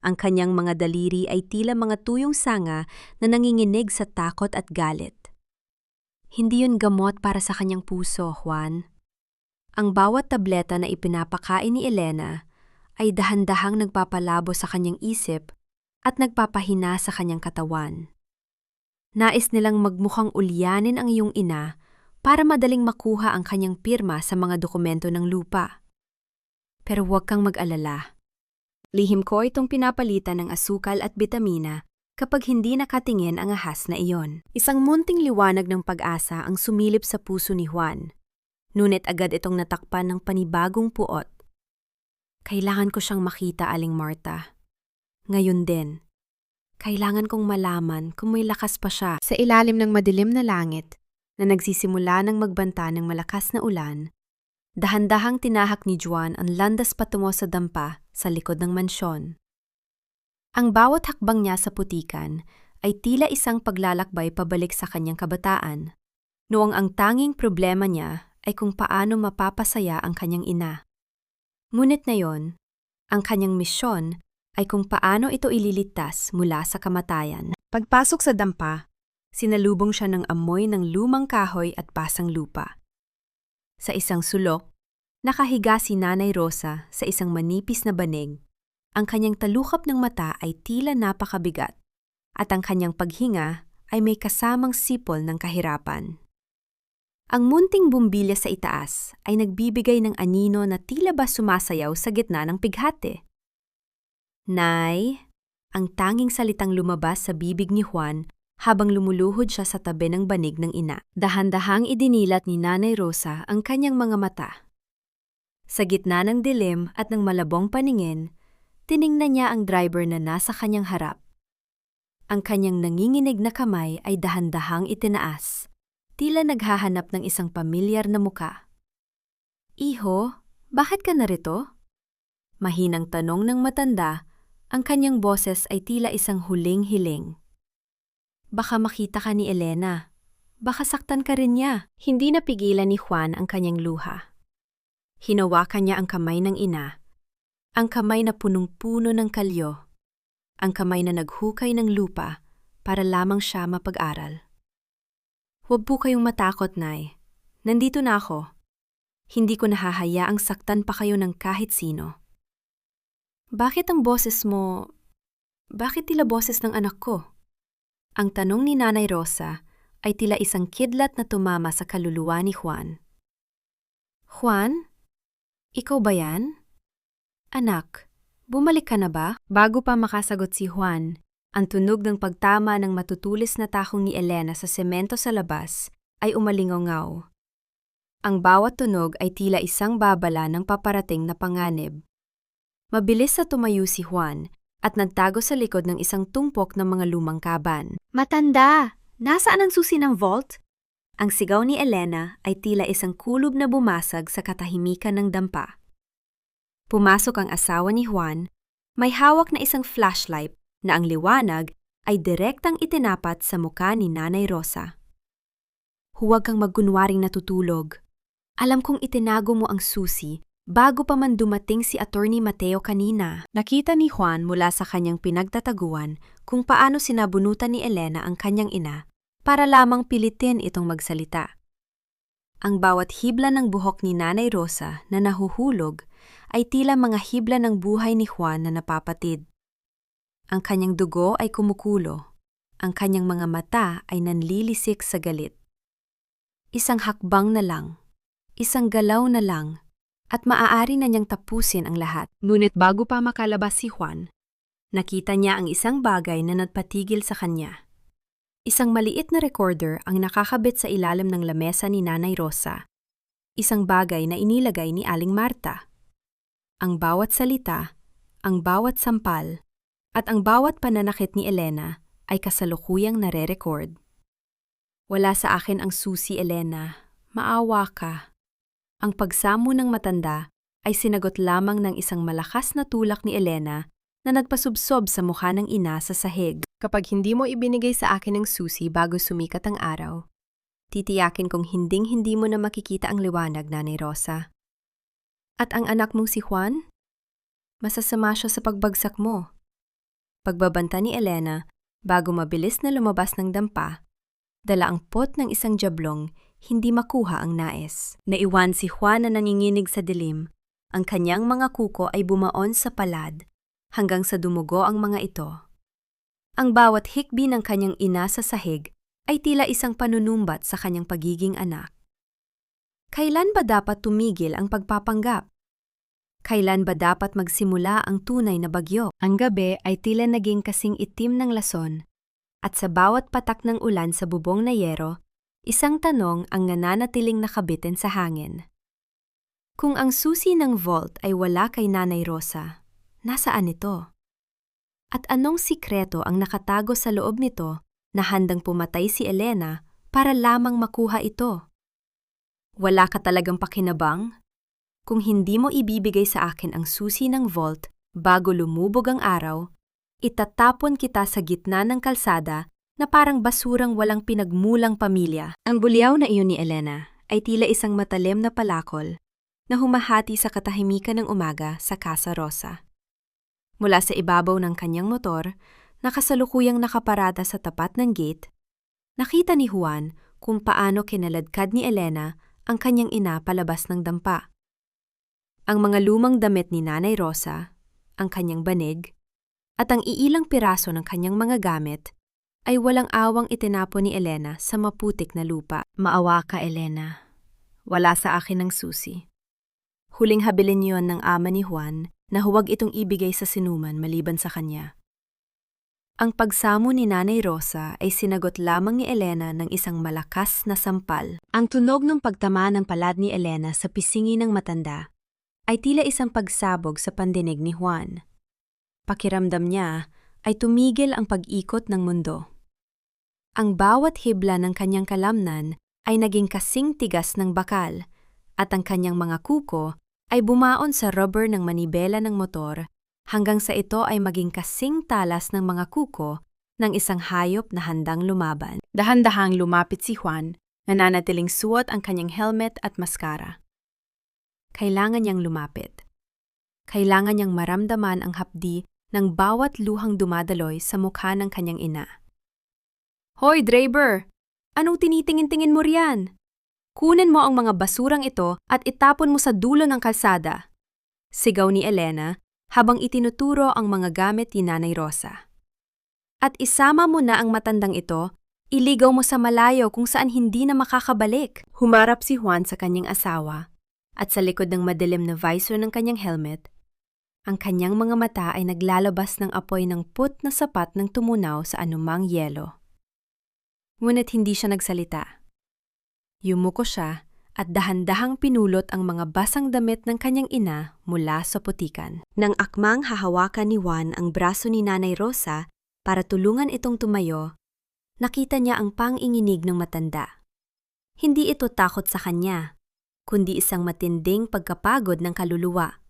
A: Ang kanyang mga daliri ay tila mga tuyong sanga na nanginginig sa takot at galit. Hindi yun gamot para sa kanyang puso, Juan. Ang bawat tableta na ipinapakain ni Elena ay dahan-dahang nagpapalabo sa kanyang isip at nagpapahina sa kanyang katawan. Nais nilang magmukhang ulyanin ang iyong ina para madaling makuha ang kanyang pirma sa mga dokumento ng lupa. Pero huwag kang mag-alala. Lihim ko itong pinapalitan ng asukal at bitamina kapag hindi nakatingin ang ahas na iyon. Isang munting liwanag ng pag-asa ang sumilip sa puso ni Juan. Ngunit agad itong natakpan ng panibagong puot. Kailangan ko siyang makita, Aling Marta. Ngayon din. Kailangan kong malaman kung may lakas pa siya. Sa ilalim ng madilim na langit, na nagsisimula ng magbanta ng malakas na ulan, dahan-dahang tinahak ni Juan ang landas patungo sa dampa sa likod ng mansyon. Ang bawat hakbang niya sa putikan ay tila isang paglalakbay pabalik sa kanyang kabataan, noong ang tanging problema niya ay kung paano mapapasaya ang kanyang ina. Ngunit ngayon, ang kanyang misyon ay kung paano ito ililigtas mula sa kamatayan. Pagpasok sa dampa, sinalubong siya ng amoy ng lumang kahoy at pasang lupa. Sa isang sulok, nakahiga si Nanay Rosa sa isang manipis na banig. Ang kanyang talukap ng mata ay tila napakabigat at ang kanyang paghinga ay may kasamang sipol ng kahirapan. Ang munting bumbilya sa itaas ay nagbibigay ng anino na tila ba sumasayaw sa gitna ng pighati. Nay, ang tanging salitang lumabas sa bibig ni Juan habang lumuluhod siya sa tabi ng banig ng ina. Dahan-dahang idinilat ni Nanay Rosa ang kanyang mga mata. Sa gitna ng dilim at ng malabong paningin, tiningnan niya ang driver na nasa kanyang harap. Ang kanyang nanginginig na kamay ay dahan-dahang itinaas, tila naghahanap ng isang pamilyar na muka. Iho, bakit ka narito? Mahinang tanong ng matanda, ang kanyang boses ay tila isang huling-hiling. Baka makita ka ni Elena. Baka saktan ka rin niya. Hindi napigilan ni Juan ang kanyang luha. Hinawakan niya ang kamay ng ina. Ang kamay na punong-puno ng kalyo. Ang kamay na naghukay ng lupa para lamang siya mapag-aral. Huwag po kayong matakot, Nay. Nandito na ako. Hindi ko nahahayaang saktan pa kayo ng kahit sino. Bakit ang boses mo... Bakit tila boses ng anak ko? Ang tanong ni Nanay Rosa ay tila isang kidlat na tumama sa kaluluwa ni Juan. Juan? Ikaw ba yan? Anak, bumalik ka na ba? Bago pa makasagot si Juan, ang tunog ng pagtama ng matutulis na takong ni Elena sa semento sa labas ay umalingaw-ngaw. Ang bawat tunog ay tila isang babala ng paparating na panganib. Mabilis na tumayo si Juan at nagtago sa likod ng isang tumpok ng mga lumang kaban. Matanda! Nasaan ang susi ng vault? Ang sigaw ni Elena ay tila isang kulob na bumasag sa katahimikan ng dampa. Pumasok ang asawa ni Juan, may hawak na isang flashlight na ang liwanag ay direktang itinapat sa muka ni Nanay Rosa. Huwag kang magkunwaring natutulog. Alam kong itinago mo ang susi bago pa man dumating si Attorney Mateo kanina. Nakita ni Juan mula sa kanyang pinagtataguan kung paano sinabunutan ni Elena ang kanyang ina para lamang pilitin itong magsalita. Ang bawat hibla ng buhok ni Nanay Rosa na nahuhulog ay tila mga hibla ng buhay ni Juan na napapatid. Ang kanyang dugo ay kumukulo. Ang kanyang mga mata ay nanlilisik sa galit. Isang hakbang na lang, isang galaw na lang, at maaari na niyang tapusin ang lahat. Ngunit bago pa makalabas si Juan, nakita niya ang isang bagay na nagpatigil sa kanya. Isang maliit na recorder ang nakakabit sa ilalim ng lamesa ni Nanay Rosa. Isang bagay na inilagay ni Aling Marta. Ang bawat salita, ang bawat sampal, at ang bawat pananakit ni Elena ay kasalukuyang nare-record. Wala sa akin ang susi, Elena. Maawa ka. Ang pagsamo ng matanda ay sinagot lamang ng isang malakas na tulak ni Elena na nagpasubsob sa mukha ng ina sa sahig. Kapag hindi mo ibinigay sa akin ang susi bago sumikat ang araw, titiyakin kong hinding-hindi mo na makikita ang liwanag, Nanay Rosa. At ang anak mong si Juan? Masasama siya sa pagbagsak mo. Pagbabanta ni Elena, bago mabilis na lumabas ng dampa, dala ang pot ng isang jablong, hindi makuha ang nais. Naiwan si Juan na nanginginig sa dilim. Ang kanyang mga kuko ay bumaon sa palad, hanggang sa dumugo ang mga ito. Ang bawat hikbi ng kanyang ina sa sahig ay tila isang panunumbat sa kanyang pagiging anak. Kailan ba dapat tumigil ang pagpapanggap? Kailan ba dapat magsimula ang tunay na bagyo? Ang gabi ay tila naging kasing itim ng lason, at sa bawat patak ng ulan sa bubong na yero, isang tanong ang nananatiling nakabitin sa hangin. Kung ang susi ng vault ay wala kay Nanay Rosa, nasaan ito? At anong sikreto ang nakatago sa loob nito na handang pumatay si Elena para lamang makuha ito? Wala ka talagang pakinabang? Kung hindi mo ibibigay sa akin ang susi ng vault bago lumubog ang araw, itatapon kita sa gitna ng kalsada na parang basurang walang pinagmulang pamilya. Ang bulyaw na iyon ni Elena ay tila isang matalim na palakol na humahati sa katahimikan ng umaga sa Casa Rosa. Mula sa ibabaw ng kanyang motor, na kasalukuyang nakaparada sa tapat ng gate, nakita ni Juan kung paano kinaladkad ni Elena ang kanyang ina palabas ng dampa. Ang mga lumang damit ni Nanay Rosa, ang kanyang banig, at ang iilang piraso ng kanyang mga gamit ay walang awang itinapon ni Elena sa maputik na lupa. Maawa ka, Elena. Wala sa akin ang susi. Huling habilin yon ng ama ni Juan na huwag itong ibigay sa sinuman maliban sa kanya. Ang pagsamo ni Nanay Rosa ay sinagot lamang ni Elena ng isang malakas na sampal. Ang tunog ng pagtama ng palad ni Elena sa pisingi ng matanda ay tila isang pagsabog sa pandinig ni Juan. Pakiramdam niya ay tumigil ang pag-ikot ng mundo. Ang bawat hibla ng kanyang kalamnan ay naging kasing tigas ng bakal, at ang kanyang mga kuko ay bumaon sa rubber ng manibela ng motor hanggang sa ito ay maging kasing talas ng mga kuko ng isang hayop na handang lumaban. Dahan-dahang lumapit si Juan, nananatiling suot ang kanyang helmet at maskara. Kailangan niyang lumapit. Kailangan niyang maramdaman ang hapdi ng bawat luhang dumadaloy sa mukha ng kanyang ina. Hoy, driver! Anong tinitingin-tingin mo riyan? Kunin mo ang mga basurang ito at itapon mo sa dulo ng kalsada. Sigaw ni Elena habang itinuturo ang mga gamit ni Nanay Rosa. At isama mo na ang matandang ito, iligaw mo sa malayo kung saan hindi na makakabalik. Humarap si Juan sa kanyang asawa at sa likod ng madilim na visor ng kanyang helmet, ang kanyang mga mata ay naglalabas ng apoy ng put na sapat ng tumunaw sa anumang yelo. Ngunit hindi siya nagsalita. Yumuko siya at dahan-dahang pinulot ang mga basang damit ng kanyang ina mula sa putikan. Nang akmang hahawakan ni Juan ang braso ni Nanay Rosa para tulungan itong tumayo, nakita niya ang pang-inginig ng matanda. Hindi ito takot sa kanya, kundi isang matinding pagkapagod ng kaluluwa.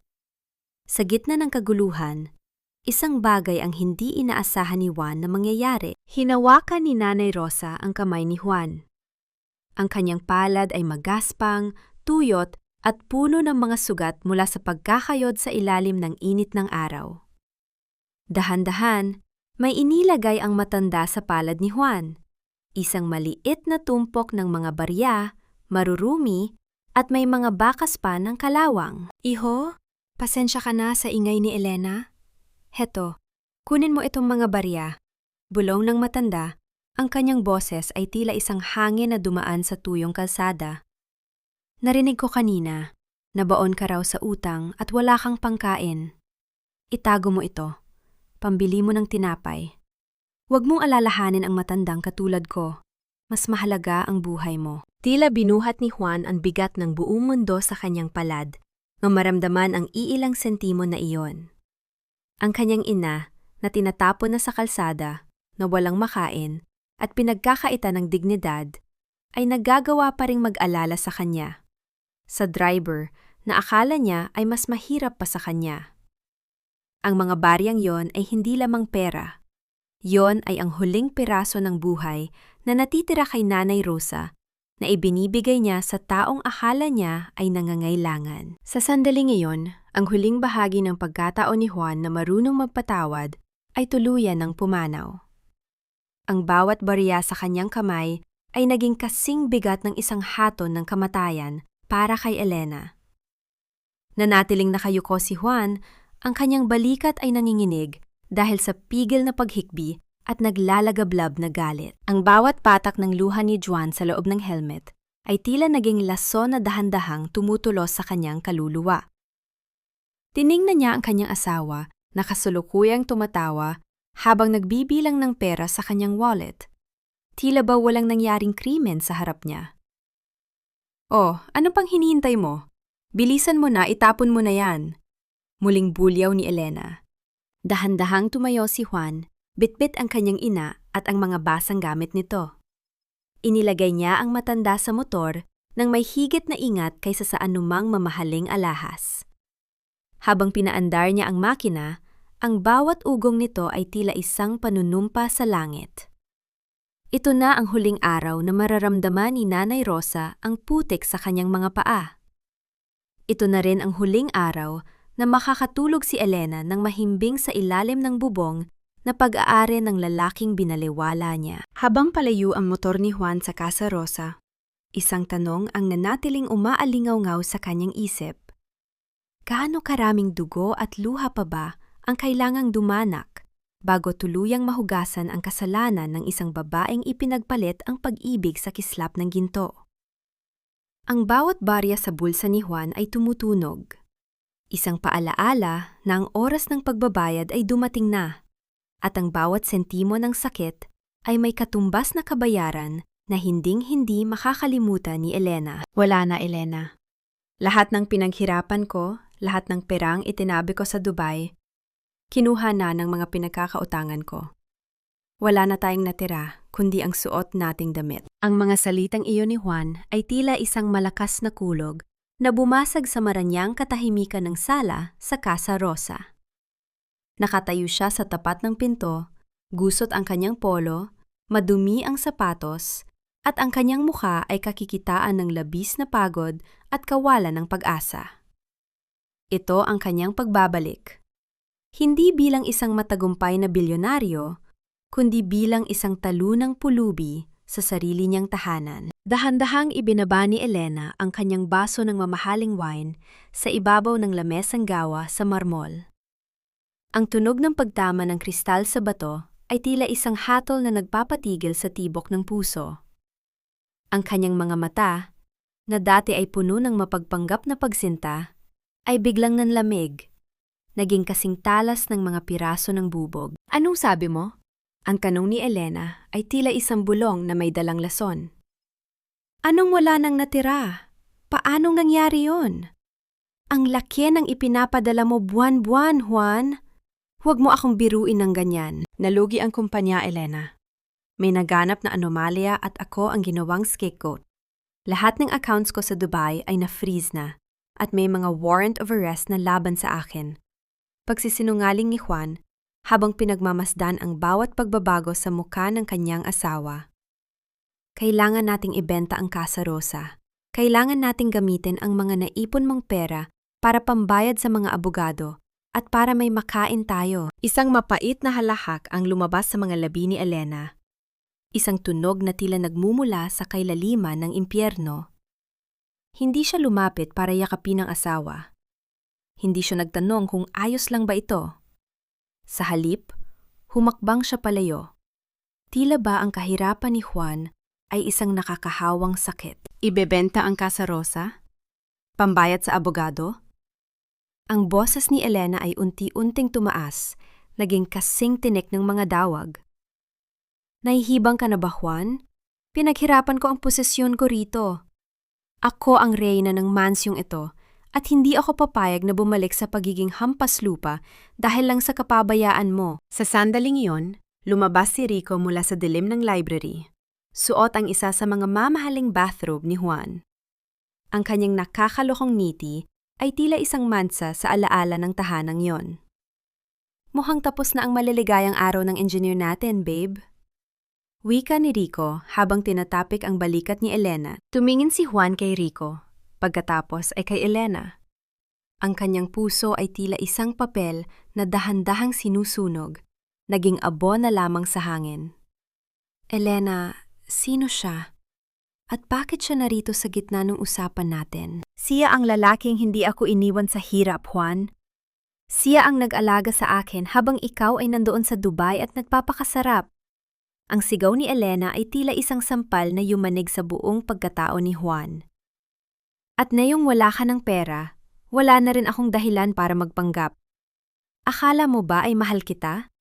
A: Sa gitna ng kaguluhan, isang bagay ang hindi inaasahan ni Juan na mangyayari. Hinawakan ni Nanay Rosa ang kamay ni Juan. Ang kanyang palad ay magaspang, tuyot at puno ng mga sugat mula sa pagkakayod sa ilalim ng init ng araw. Dahan-dahan, may inilagay ang matanda sa palad ni Juan. Isang maliit na tumpok ng mga barya, marurumi, at may mga bakas pa ng kalawang. Iho, pasensya ka na sa ingay ni Elena. Heto, kunin mo itong mga barya. Bulong ng matanda. Ang kanyang boses ay tila isang hangin na dumaan sa tuyong kalsada. Narinig ko kanina, nabaon ka raw sa utang at wala kang pangkain. Itago mo ito. Pambili mo ng tinapay. Huwag mong alalahanin ang matandang katulad ko. Mas mahalaga ang buhay mo. Tila binuhat ni Juan ang bigat ng buong mundo sa kanyang palad, nang maramdaman ang iilang sentimo na iyon. Ang kanyang ina, na tinatapon na sa kalsada, na walang makain, at pinagkakaita ng dignidad, ay naggagawa pa ring mag-alala sa kanya. Sa driver na akala niya ay mas mahirap pa sa kanya. Ang mga baryang yon ay hindi lamang pera. Yon ay ang huling piraso ng buhay na natitira kay Nanay Rosa na ibinibigay niya sa taong akala niya ay nangangailangan. Sa sandaling iyon, ang huling bahagi ng pagkataon ni Juan na marunong magpatawad ay tuluyan ng pumanaw. Ang bawat barya sa kanyang kamay ay naging kasing bigat ng isang haton ng kamatayan para kay Elena. Nanatiling nakayuko si Juan, ang kanyang balikat ay nanginginig dahil sa pigil na paghikbi at naglalagablab na galit. Ang bawat patak ng luha ni Juan sa loob ng helmet ay tila naging lason na dahan-dahang tumutulos sa kanyang kaluluwa. Tiningnan niya ang kanyang asawa na kasulukuyang tumatawa habang nagbibilang ng pera sa kanyang wallet. Tila ba walang nangyaring krimen sa harap niya? Oh, ano pang hinihintay mo? Bilisan mo na, itapon mo na yan. Muling bulyaw ni Elena. Dahan-dahang tumayo si Juan, bitbit ang kanyang ina at ang mga basang gamit nito. Inilagay niya ang matanda sa motor nang may higit na ingat kaysa sa anumang mamahaling alahas. Habang pinaandar niya ang makina, ang bawat ugong nito ay tila isang panunumpa sa langit. Ito na ang huling araw na mararamdaman ni Nanay Rosa ang putik sa kanyang mga paa. Ito na rin ang huling araw na makakatulog si Elena ng mahimbing sa ilalim ng bubong na pag-aari ng lalaking binaliwala niya. Habang palayo ang motor ni Juan sa Casa Rosa, isang tanong ang nanatiling umaalingaw-ngaw sa kanyang isip. Gaano karaming dugo at luha pa ba ang kailangang dumanak bago tuluyang mahugasan ang kasalanan ng isang babaeng ipinagpalit ang pag-ibig sa kislap ng ginto? Ang bawat barya sa bulsa ni Juan ay tumutunog. Isang paalaala na ang oras ng pagbabayad ay dumating na, at ang bawat sentimo ng sakit ay may katumbas na kabayaran na hinding-hindi makakalimutan ni Elena. Wala na, Elena. Lahat ng pinaghirapan ko, lahat ng perang itinabi ko sa Dubai, kinuha na ng mga pinagkakautangan ko. Wala na tayong natira, kundi ang suot nating damit. Ang mga salitang iyon ni Juan ay tila isang malakas na kulog na bumasag sa maranyang katahimikan ng sala sa Casa Rosa. Nakatayo siya sa tapat ng pinto, gusot ang kanyang polo, madumi ang sapatos, at ang kanyang mukha ay kakikitaan ng labis na pagod at kawalan ng pag-asa. Ito ang kanyang pagbabalik. Hindi bilang isang matagumpay na bilyonaryo, kundi bilang isang talunang pulubi sa sarili niyang tahanan. Dahan-dahang ibinaba ni Elena ang kanyang baso ng mamahaling wine sa ibabaw ng lamesang gawa sa marmol. Ang tunog ng pagtama ng kristal sa bato ay tila isang hatol na nagpapatigil sa tibok ng puso. Ang kanyang mga mata, na dati ay puno ng mapagpanggap na pagsinta, ay biglang nanlamig, naging kasing talas ng mga piraso ng bubog. Anong sabi mo? Ang tanong ni Elena ay tila isang bulong na may dalang lason. Anong wala nang natira? Paanong nangyari yon? Ang laki ng ipinapadala mo buwan-buwan, Juan. Huwag mo akong biruin ng ganyan. Nalugi ang kumpanya, Elena. May naganap na anomalya at ako ang ginawang scapegoat. Lahat ng accounts ko sa Dubai ay na-freeze na at may mga warrant of arrest na laban sa akin. Pagsisinungaling ni Juan habang pinagmamasdan ang bawat pagbabago sa mukha ng kanyang asawa. Kailangan nating ibenta ang Casa Rosa. Kailangan nating gamitin ang mga naipon mong pera para pambayad sa mga abogado at para may makain tayo. Isang mapait na halahak ang lumabas sa mga labi ni Elena. Isang tunog na tila nagmumula sa kailaliman ng impyerno. Hindi siya lumapit para yakapin ang asawa. Hindi siya nagtanong kung ayos lang ba ito. Sa halip, humakbang siya palayo. Tila ba ang kahirapan ni Juan ay isang nakakahawang sakit. Ibebenta ang Casa Rosa? Pambayad sa abogado? Ang boses ni Elena ay unti-unting tumaas, naging kasing tinik ng mga dawag. Nahihibang ka na ba, Juan? Pinaghirapan ko ang posisyon ko rito. Ako ang reyna ng mansyong ito at hindi ako papayag na bumalik sa pagiging hampas lupa dahil lang sa kapabayaan mo. Sa sandaling iyon, lumabas si Rico mula sa dilim ng library. Suot ang isa sa mga mamahaling bathrobe ni Juan. Ang kanyang nakakalokong ngiti ay tila isang mansa sa alaala ng tahanang yon. Mukhang tapos na ang maliligayang araw ng engineer natin, babe. Wika ni Rico habang tinatapik ang balikat ni Elena. Tumingin si Juan kay Rico, pagkatapos ay kay Elena. Ang kanyang puso ay tila isang papel na dahan-dahang sinusunog, naging abo na lamang sa hangin. Elena, sino siya? At bakit siya narito sa gitna ng usapan natin? Siya ang lalaking hindi ako iniwan sa hirap, Juan. Siya ang nag-alaga sa akin habang ikaw ay nandoon sa Dubai at nagpapakasarap. Ang sigaw ni Elena ay tila isang sampal na yumanig sa buong pagkatao ni Juan. At ngayong wala ka ng pera, wala na rin akong dahilan para magpanggap. Akala mo ba ay mahal kita?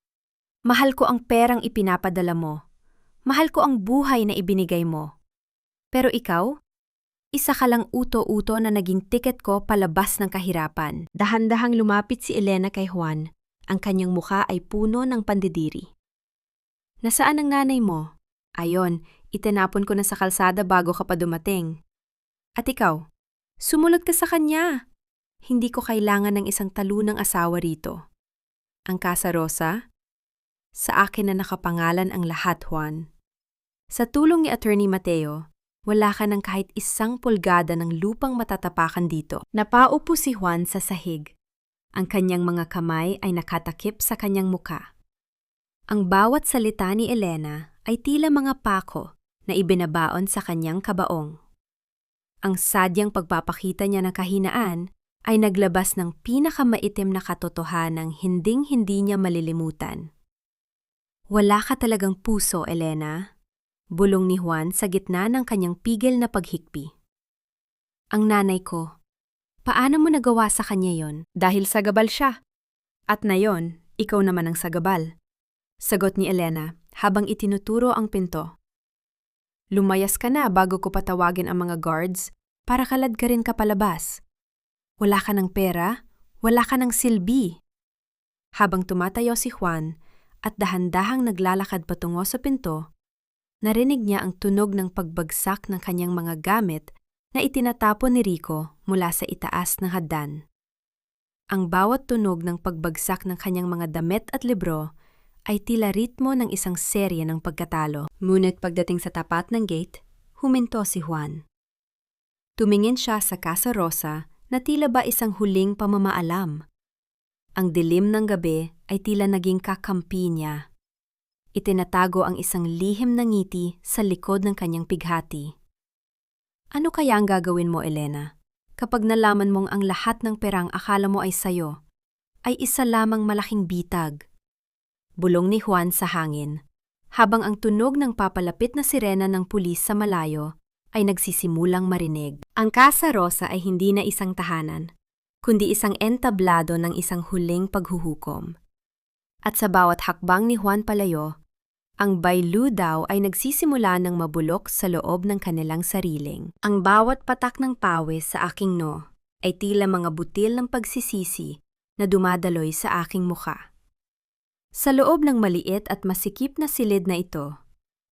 A: Mahal ko ang perang ipinapadala mo. Mahal ko ang buhay na ibinigay mo. Pero ikaw? Isa ka lang uto-uto na naging tiket ko palabas ng kahirapan. Dahan-dahang lumapit si Elena kay Juan. Ang kanyang mukha ay puno ng pandidiri. Nasaan ang nanay mo? Ayon, itinapon ko na sa kalsada bago ka pa dumating. At ikaw? Sumunod ka sa kanya. Hindi ko kailangan ng isang talunang asawa rito. Ang Casa Rosa? Sa akin na nakapangalan ang lahat, Juan. Sa tulong ni Attorney Mateo, wala ka ng kahit isang pulgada ng lupang matatapakan dito. Napaupo si Juan sa sahig. Ang kanyang mga kamay ay nakatakip sa kanyang muka. Ang bawat salita ni Elena ay tila mga pako na ibinabaon sa kanyang kabaong. Ang sadyang pagpapakita niya ng kahinaan ay naglabas ng pinakamaitim na katotohanang hinding-hindi niya malilimutan. Wala ka talagang puso, Elena. Bulong ni Juan sa gitna ng kanyang pigil na paghikbi. Ang nanay ko, paano mo nagawa sa kanya yon? Dahil sagabal siya. At nayon, ikaw naman ang sagabal. Sagot ni Elena habang itinuturo ang pinto. Lumayas ka na bago ko patawagin ang mga guards para kalad ka rin kapalabas. Wala ka ng pera, wala ka ng silbi. Habang tumatayo si Juan at dahan-dahang naglalakad patungo sa pinto, narinig niya ang tunog ng pagbagsak ng kanyang mga gamit na itinatapon ni Rico mula sa itaas ng hagdan. Ang bawat tunog ng pagbagsak ng kanyang mga damit at libro ay tila ritmo ng isang serye ng pagkatalo. Ngunit pagdating sa tapat ng gate, huminto si Juan. Tumingin siya sa Casa Rosa na tila ba isang huling pamamaalam. Ang dilim ng gabi ay tila naging kakampi niya. Itinatago ang isang lihim na ngiti sa likod ng kanyang pighati. Ano kaya ang gagawin mo, Elena, kapag nalaman mong ang lahat ng perang akala mo ay sayo, ay isa lamang malaking bitag? Bulong ni Juan sa hangin, habang ang tunog ng papalapit na sirena ng pulis sa malayo ay nagsisimulang marinig. Ang Casa Rosa ay hindi na isang tahanan, kundi isang entablado ng isang huling paghuhukom. At sa bawat hakbang ni Juan palayo, ang baylu daw ay nagsisimula ng mabulok sa loob ng kanilang sariling. Ang bawat patak ng pawis sa aking no ay tila mga butil ng pagsisisi na dumadaloy sa aking mukha. Sa loob ng maliit at masikip na silid na ito,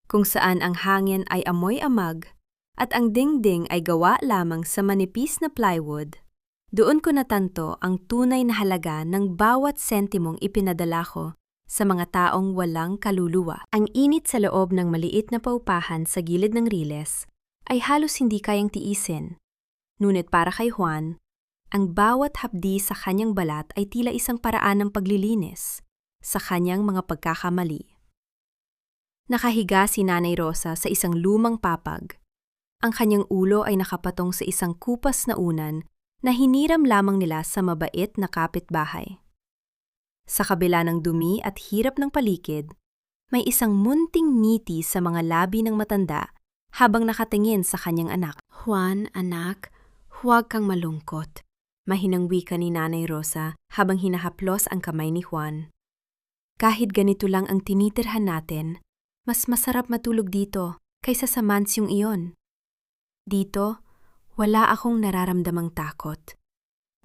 A: kung saan ang hangin ay amoy amag at ang dingding ay gawa lamang sa manipis na plywood, doon ko natanto ang tunay na halaga ng bawat sentimong ipinadala ko sa mga taong walang kaluluwa. Ang init sa loob ng maliit na paupahan sa gilid ng riles ay halos hindi kayang tiisin. Ngunit para kay Juan, ang bawat hapdi sa kanyang balat ay tila isang paraan ng paglilinis sa kanyang mga pagkakamali. Nakahiga si Nanay Rosa sa isang lumang papag. Ang kanyang ulo ay nakapatong sa isang kupas na unan na hiniram lamang nila sa mabait na kapitbahay. Sa kabila ng dumi at hirap ng paligid, may isang munting ngiti sa mga labi ng matanda habang nakatingin sa kanyang anak. Juan, anak, huwag kang malungkot. Mahinang wika ni Nanay Rosa habang hinahaplos ang kamay ni Juan. Kahit ganito lang ang tinitirhan natin, mas masarap matulog dito kaysa sa mansyong iyon. Dito, wala akong nararamdamang takot.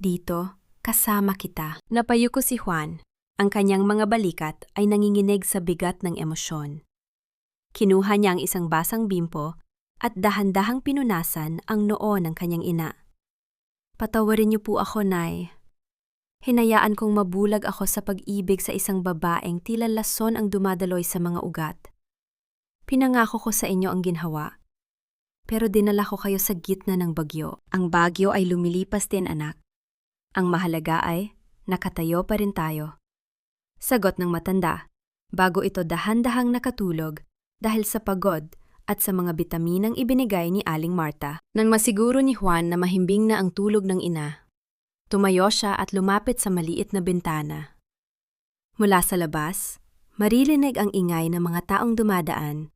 A: Dito, kasama kita. Napayuko si Juan. Ang kanyang mga balikat ay nanginginig sa bigat ng emosyon. Kinuha niya ang isang basang bimpo at dahan-dahang pinunasan ang noo ng kanyang ina. Patawarin niyo po ako, Nay. Hinayaan kong mabulag ako sa pag-ibig sa isang babaeng tila lason ang dumadaloy sa mga ugat. Pinangako ko sa inyo ang ginhawa. Pero dinala ko kayo sa gitna ng bagyo. Ang bagyo ay lumilipas din, anak. Ang mahalaga ay nakatayo pa rin tayo. Sagot ng matanda, bago ito dahan-dahang nakatulog dahil sa pagod at sa mga bitaminang ibinigay ni Aling Marta. Nang masiguro ni Juan na mahimbing na ang tulog ng ina, tumayo siya at lumapit sa maliit na bintana. Mula sa labas, maririnig ang ingay ng mga taong dumadaan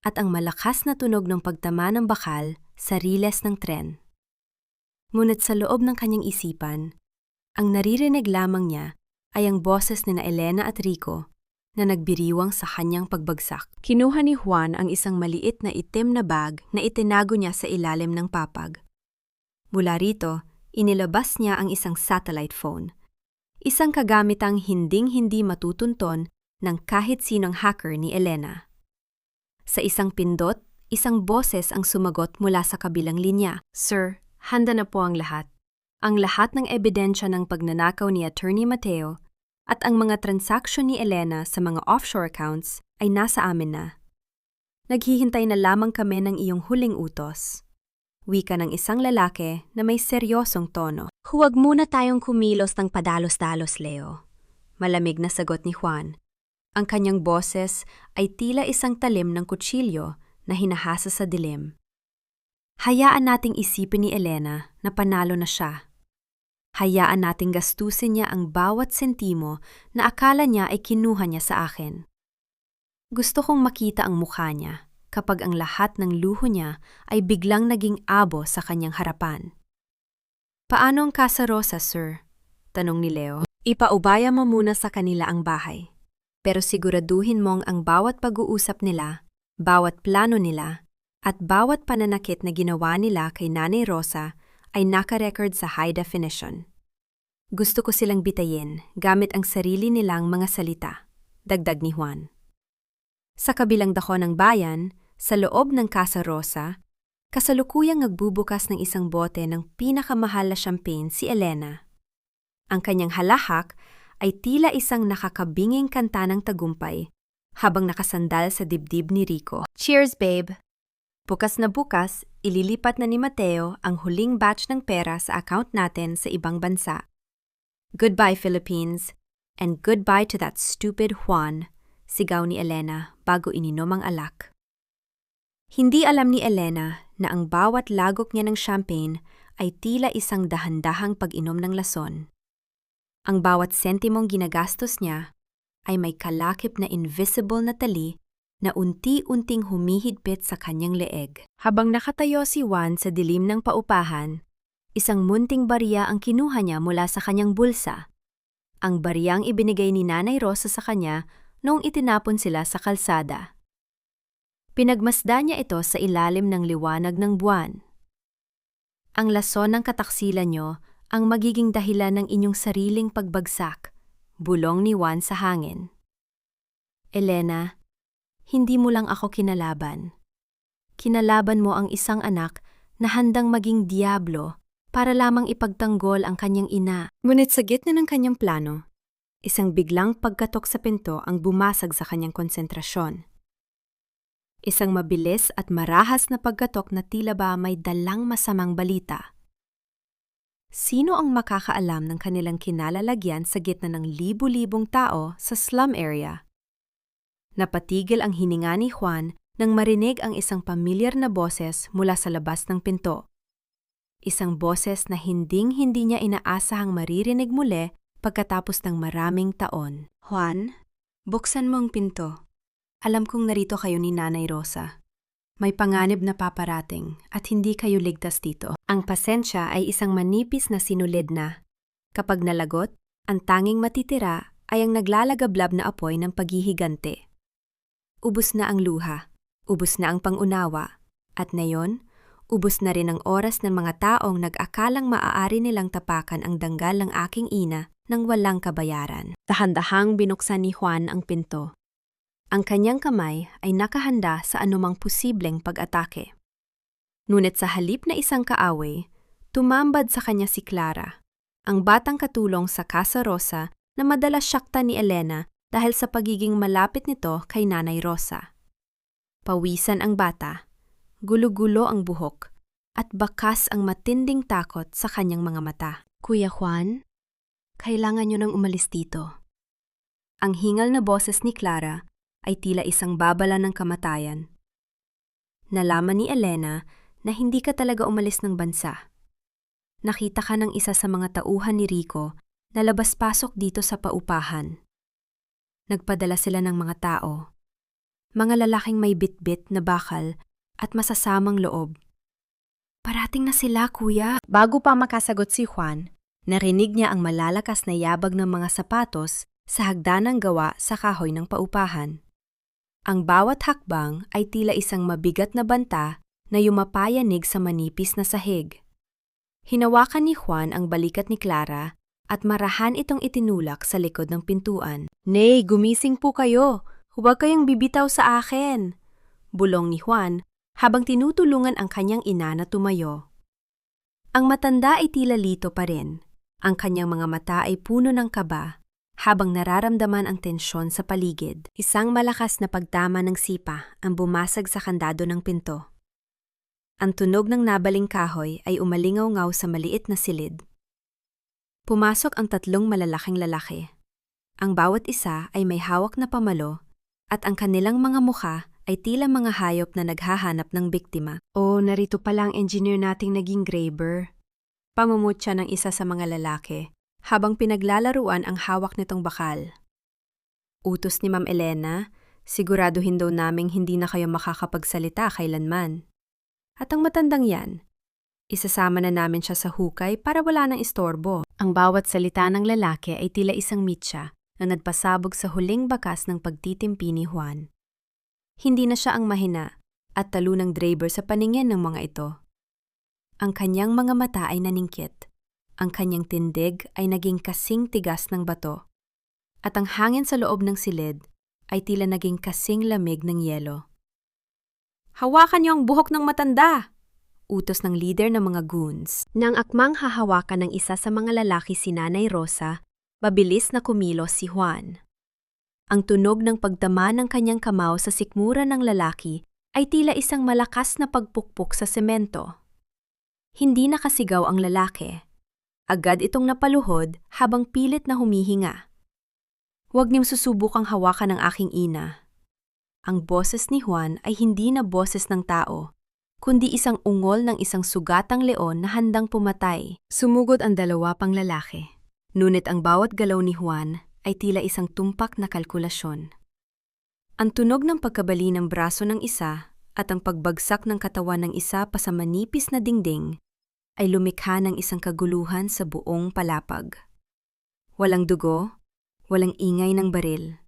A: at ang malakas na tunog ng pagtama ng bakal sa riles ng tren. Ngunit sa loob ng kanyang isipan, ang naririnig lamang niya ay ang boses ni Elena at Rico na nagbiriwang sa kanyang pagbagsak. Kinuha ni Juan ang isang maliit na itim na bag na itinago niya sa ilalim ng papag. Mula rito, inilabas niya ang isang satellite phone, isang kagamitang hinding-hindi matutunton ng kahit sinong hacker ni Elena. Sa isang pindot, isang boses ang sumagot mula sa kabilang linya. Sir, handa na po ang lahat. Ang lahat ng ebidensya ng pagnanakaw ni Attorney Mateo at ang mga transaksyon ni Elena sa mga offshore accounts ay nasa amin na. Naghihintay na lamang kami ng iyong huling utos. Wika ng isang lalaki na may seryosong tono. Huwag muna tayong kumilos ng padalos-dalos, Leo. Malamig na sagot ni Juan. Ang kanyang boses ay tila isang talim ng kutsilyo na hinahasa sa dilim. Hayaan nating isipin ni Elena na panalo na siya. Hayaan nating gastusin niya ang bawat sentimo na akala niya ay kinuha niya sa akin. Gusto kong makita ang mukha niya kapag ang lahat ng luho niya ay biglang naging abo sa kanyang harapan. Paano ang Casa Rosa, sir? Tanong ni Leo. Ipaubaya mo muna sa kanila ang bahay. Pero siguraduhin mong ang bawat pag-uusap nila, bawat plano nila, at bawat pananakit na ginawa nila kay Nanay Rosa ay naka-record sa high definition. Gusto ko silang bitayin gamit ang sarili nilang mga salita, dagdag ni Juan. Sa kabilang dako ng bayan, sa loob ng Casa Rosa, kasalukuyang nagbubukas ng isang bote ng pinakamahal na champagne si Elena. Ang kanyang halahak ay tila isang nakakabinging kanta ng tagumpay habang nakasandal sa dibdib ni Rico. Cheers, babe! Bukas na bukas, ililipat na ni Mateo ang huling batch ng pera sa account natin sa ibang bansa. Goodbye, Philippines, and goodbye to that stupid Juan, sigaw ni Elena bago ininom ang alak. Hindi alam ni Elena na ang bawat lagok niya ng champagne ay tila isang dahan-dahang pag-inom ng lason. Ang bawat sentimong ginagastos niya ay may kalakip na invisible na tali na unti-unting humihigpit sa kanyang leeg. Habang nakatayo si Juan sa dilim ng paupahan, isang munting barya ang kinuha niya mula sa kanyang bulsa. Ang baryang ibinigay ni Nanay Rosa sa kanya noong itinapon sila sa kalsada. Pinagmasdan niya ito sa ilalim ng liwanag ng buwan. Ang lason ng kataksilan niyo ang magiging dahilan ng inyong sariling pagbagsak, bulong ni Juan sa hangin. Elena, hindi mo lang ako kinalaban. Kinalaban mo ang isang anak na handang maging diablo para lamang ipagtanggol ang kanyang ina. Ngunit sa gitna ng kanyang plano, isang biglang pagkatok sa pinto ang bumasag sa kanyang konsentrasyon. Isang mabilis at marahas na pagkatok na tila ba may dalang masamang balita. Sino ang makakaalam ng kanilang kinalalagyan sa gitna ng libu-libong tao sa slum area? Napatigil ang hininga ni Juan nang marinig ang isang pamilyar na boses mula sa labas ng pinto. Isang boses na hinding-hindi niya inaasahang maririnig muli pagkatapos ng maraming taon. Juan, buksan mo ang pinto. Alam kong narito kayo ni Nanay Rosa. May panganib na paparating at hindi kayo ligtas dito. Ang pasensya ay isang manipis na sinulid na. Kapag nalagot, ang tanging matitira ay ang naglalagablab na apoy ng paghihigante. Ubus na ang luha, ubus na ang pangunawa, at ngayon, ubus na rin ang oras ng mga taong nag-akalang maaari nilang tapakan ang danggal ng aking ina nang walang kabayaran. Dahan-dahang binuksan ni Juan ang pinto. Ang kanyang kamay ay nakahanda sa anumang posibleng pag-atake. Ngunit sa halip na isang kaaway, tumambad sa kanya si Clara, ang batang katulong sa Casa Rosa na madalas syakta ni Elena dahil sa pagiging malapit nito kay Nanay Rosa. Pawisan ang bata, gulo-gulo ang buhok, at bakas ang matinding takot sa kanyang mga mata. Kuya Juan, kailangan niyo nang umalis dito. Ang hingal na boses ni Clara ay tila isang babala ng kamatayan. Nalaman ni Elena na hindi ka talaga umalis ng bansa. Nakita ka ng isa sa mga tauhan ni Rico na labas-pasok dito sa paupahan. Nagpadala sila ng mga tao, mga lalaking may bitbit na bakal at masasamang loob. Parating na sila, kuya. Bago pa makasagot si Juan, narinig niya ang malalakas na yabag ng mga sapatos sa hagdanang gawa sa kahoy ng paupahan. Ang bawat hakbang ay tila isang mabigat na banta na yumapayanig sa manipis na sahig. Hinawakan ni Juan ang balikat ni Clara at marahan itong itinulak sa likod ng pintuan. Nay, gumising po kayo. Huwag kayong bibitaw sa akin, bulong ni Juan habang tinutulungan ang kanyang ina na tumayo. Ang matanda ay tila lito pa rin. Ang kanyang mga mata ay puno ng kaba habang nararamdaman ang tensyon sa paligid. Isang malakas na pagtama ng sipa ang bumasag sa kandado ng pinto. Ang tunog ng nabaling kahoy ay umalingaw-ngaw sa maliit na silid. Pumasok ang tatlong malalaking lalaki. Ang bawat isa ay may hawak na pamalo at ang kanilang mga mukha ay tila mga hayop na naghahanap ng biktima. Oh, narito pala ang engineer nating naging graver. Pamumutya ng isa sa mga lalaki habang pinaglalaruan ang hawak nitong bakal. Utos ni Ma'am Elena, siguraduhin daw naming hindi na kayo makakapagsalita kailanman. At ang matandang yan, isasama na namin siya sa hukay para wala nang istorbo. Ang bawat salita ng lalaki ay tila isang mitya na nagpasabog sa huling bakas ng pagtitimpi ni Juan. Hindi na siya ang mahina at talunang driver sa paningin ng mga ito. Ang kanyang mga mata ay naningkit. Ang kanyang tindig ay naging kasing tigas ng bato. At ang hangin sa loob ng silid ay tila naging kasing lamig ng yelo. Hawakan niyo ang buhok ng matanda! Utos ng leader ng mga goons. Nang akmang hahawakan ng isa sa mga lalaki si Nanay Rosa, mabilis na kumilos si Juan. Ang tunog ng pagdama ng kanyang kamao sa sikmura ng lalaki ay tila isang malakas na pagpukpok sa semento. Hindi nakasigaw ang lalaki. Agad itong napaluhod habang pilit na humihinga. Huwag niyong susubukang hawakan ng aking ina. Ang boses ni Juan ay hindi na boses ng tao, kundi isang ungol ng isang sugatang leon na handang pumatay. Sumugod ang dalawa pang lalaki. Ngunit ang bawat galaw ni Juan ay tila isang tumpak na kalkulasyon. Ang tunog ng pagkabali ng braso ng isa at ang pagbagsak ng katawan ng isa pa sa manipis na dingding ay lumikha ng isang kaguluhan sa buong palapag. Walang dugo, walang ingay ng baril.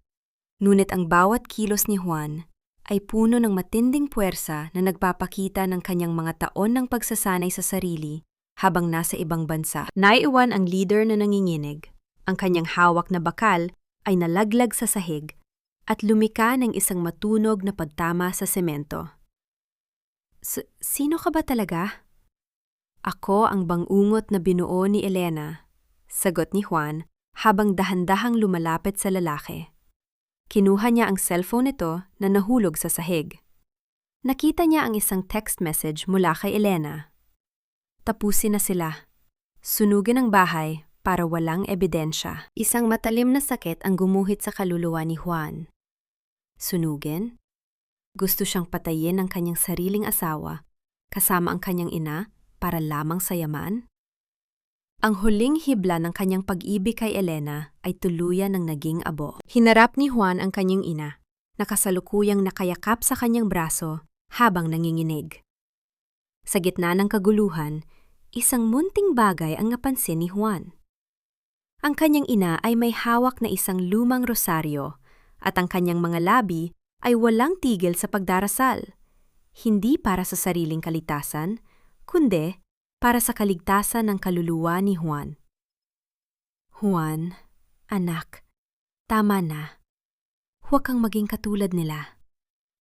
A: Ngunit ang bawat kilos ni Juan ay puno ng matinding puwersa na nagpapakita ng kanyang mga taon ng pagsasanay sa sarili habang nasa ibang bansa. Naiwan ang leader na nanginginig. Ang kanyang hawak na bakal ay nalaglag sa sahig at lumika ng isang matunog na pagtama sa semento. Sino ka ba talaga? Ako ang bangungot na binuo ni Elena, sagot ni Juan habang dahan-dahang lumalapit sa lalaki. Kinuha niya ang cellphone nito na nahulog sa sahig. Nakita niya ang isang text message mula kay Elena. Tapusin na sila. Sunugin ang bahay para walang ebidensya. Isang matalim na sakit ang gumuhit sa kaluluwa ni Juan. Sunugin? Gusto siyang patayin ng kanyang sariling asawa, kasama ang kanyang ina, para lamang sa yaman? Ang huling hibla ng kanyang pag-ibig kay Elena ay tuluyan ng naging abo. Hinarap ni Juan ang kanyang ina, nakasalukuyang nakayakap sa kanyang braso habang nanginginig. Sa gitna ng kaguluhan, isang munting bagay ang napansin ni Juan. Ang kanyang ina ay may hawak na isang lumang rosaryo at ang kanyang mga labi ay walang tigil sa pagdarasal, hindi para sa sariling kalitasan, kundi para sa kaligtasan ng kaluluwa ni Juan. Juan, anak, tama na. Huwag kang maging katulad nila.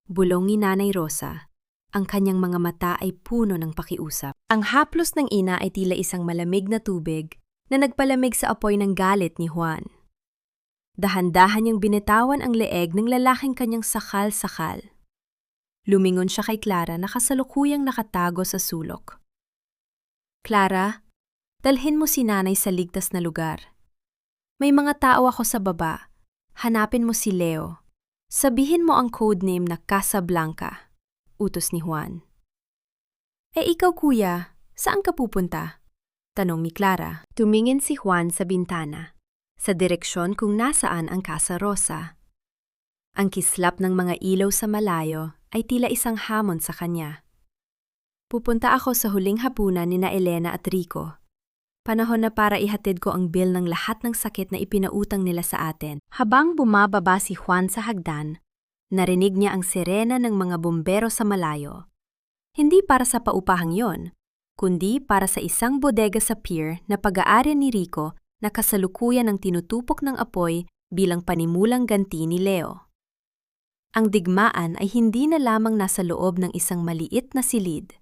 A: Bulong ni Nanay Rosa, ang kanyang mga mata ay puno ng pakiusap. Ang haplos ng ina ay tila isang malamig na tubig na nagpalamig sa apoy ng galit ni Juan. Dahan-dahan niyang binitawan ang leeg ng lalaking kanyang sakal-sakal. Lumingon siya kay Clara na kasalukuyang nakatago sa sulok. Clara, dalhin mo si nanay sa ligtas na lugar. May mga tao ako sa baba. Hanapin mo si Leo. Sabihin mo ang codename na Casablanca, utos ni Juan. Ikaw kuya, saan ka pupunta? Tanong ni Clara. Tumingin si Juan sa bintana, sa direksyon kung nasaan ang Casa Rosa. Ang kislap ng mga ilaw sa malayo ay tila isang hamon sa kanya. Pupunta ako sa huling hapunan ni na Elena at Rico. Panahon na para ihatid ko ang bill ng lahat ng sakit na ipinautang nila sa atin. Habang bumababa si Juan sa hagdan, narinig niya ang sirena ng mga bumbero sa malayo. Hindi para sa paupahang yon, kundi para sa isang bodega sa pier na pag-aari ni Rico na kasalukuyan ng tinutupok ng apoy bilang panimulang ganti ni Leo. Ang digmaan ay hindi na lamang nasa loob ng isang maliit na silid.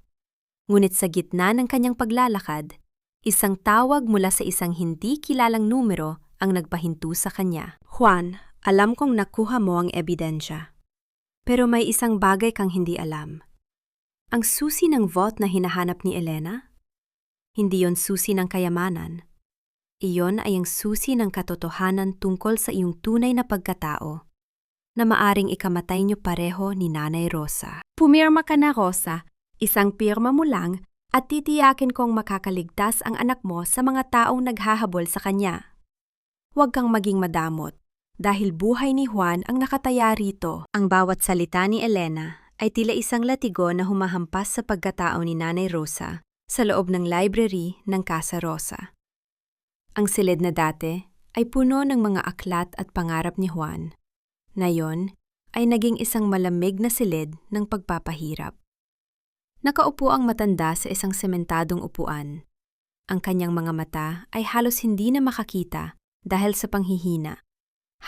A: Ngunit sa gitna ng kanyang paglalakad, isang tawag mula sa isang hindi kilalang numero ang nagpahinto sa kanya. Juan, alam kong nakuha mo ang ebidensya. Pero may isang bagay kang hindi alam. Ang susi ng vault na hinahanap ni Elena? Hindi yon susi ng kayamanan. Iyon ay ang susi ng katotohanan tungkol sa iyong tunay na pagkatao, na maaring ikamatay niyo pareho ni Nanay Rosa. Pumirma ka na, Rosa. Isang pirma mo lang at titiyakin kong makakaligtas ang anak mo sa mga taong naghahabol sa kanya. Huwag kang maging madamot, dahil buhay ni Juan ang nakataya rito. Ang bawat salita ni Elena ay tila isang latigo na humahampas sa pagkatao ni Nanay Rosa sa loob ng library ng Casa Rosa. Ang silid na dati ay puno ng mga aklat at pangarap ni Juan. Ngayon ay naging isang malamig na silid ng pagpapahirap. Nakaupo ang matanda sa isang sementadong upuan. Ang kanyang mga mata ay halos hindi na makakita dahil sa panghihina,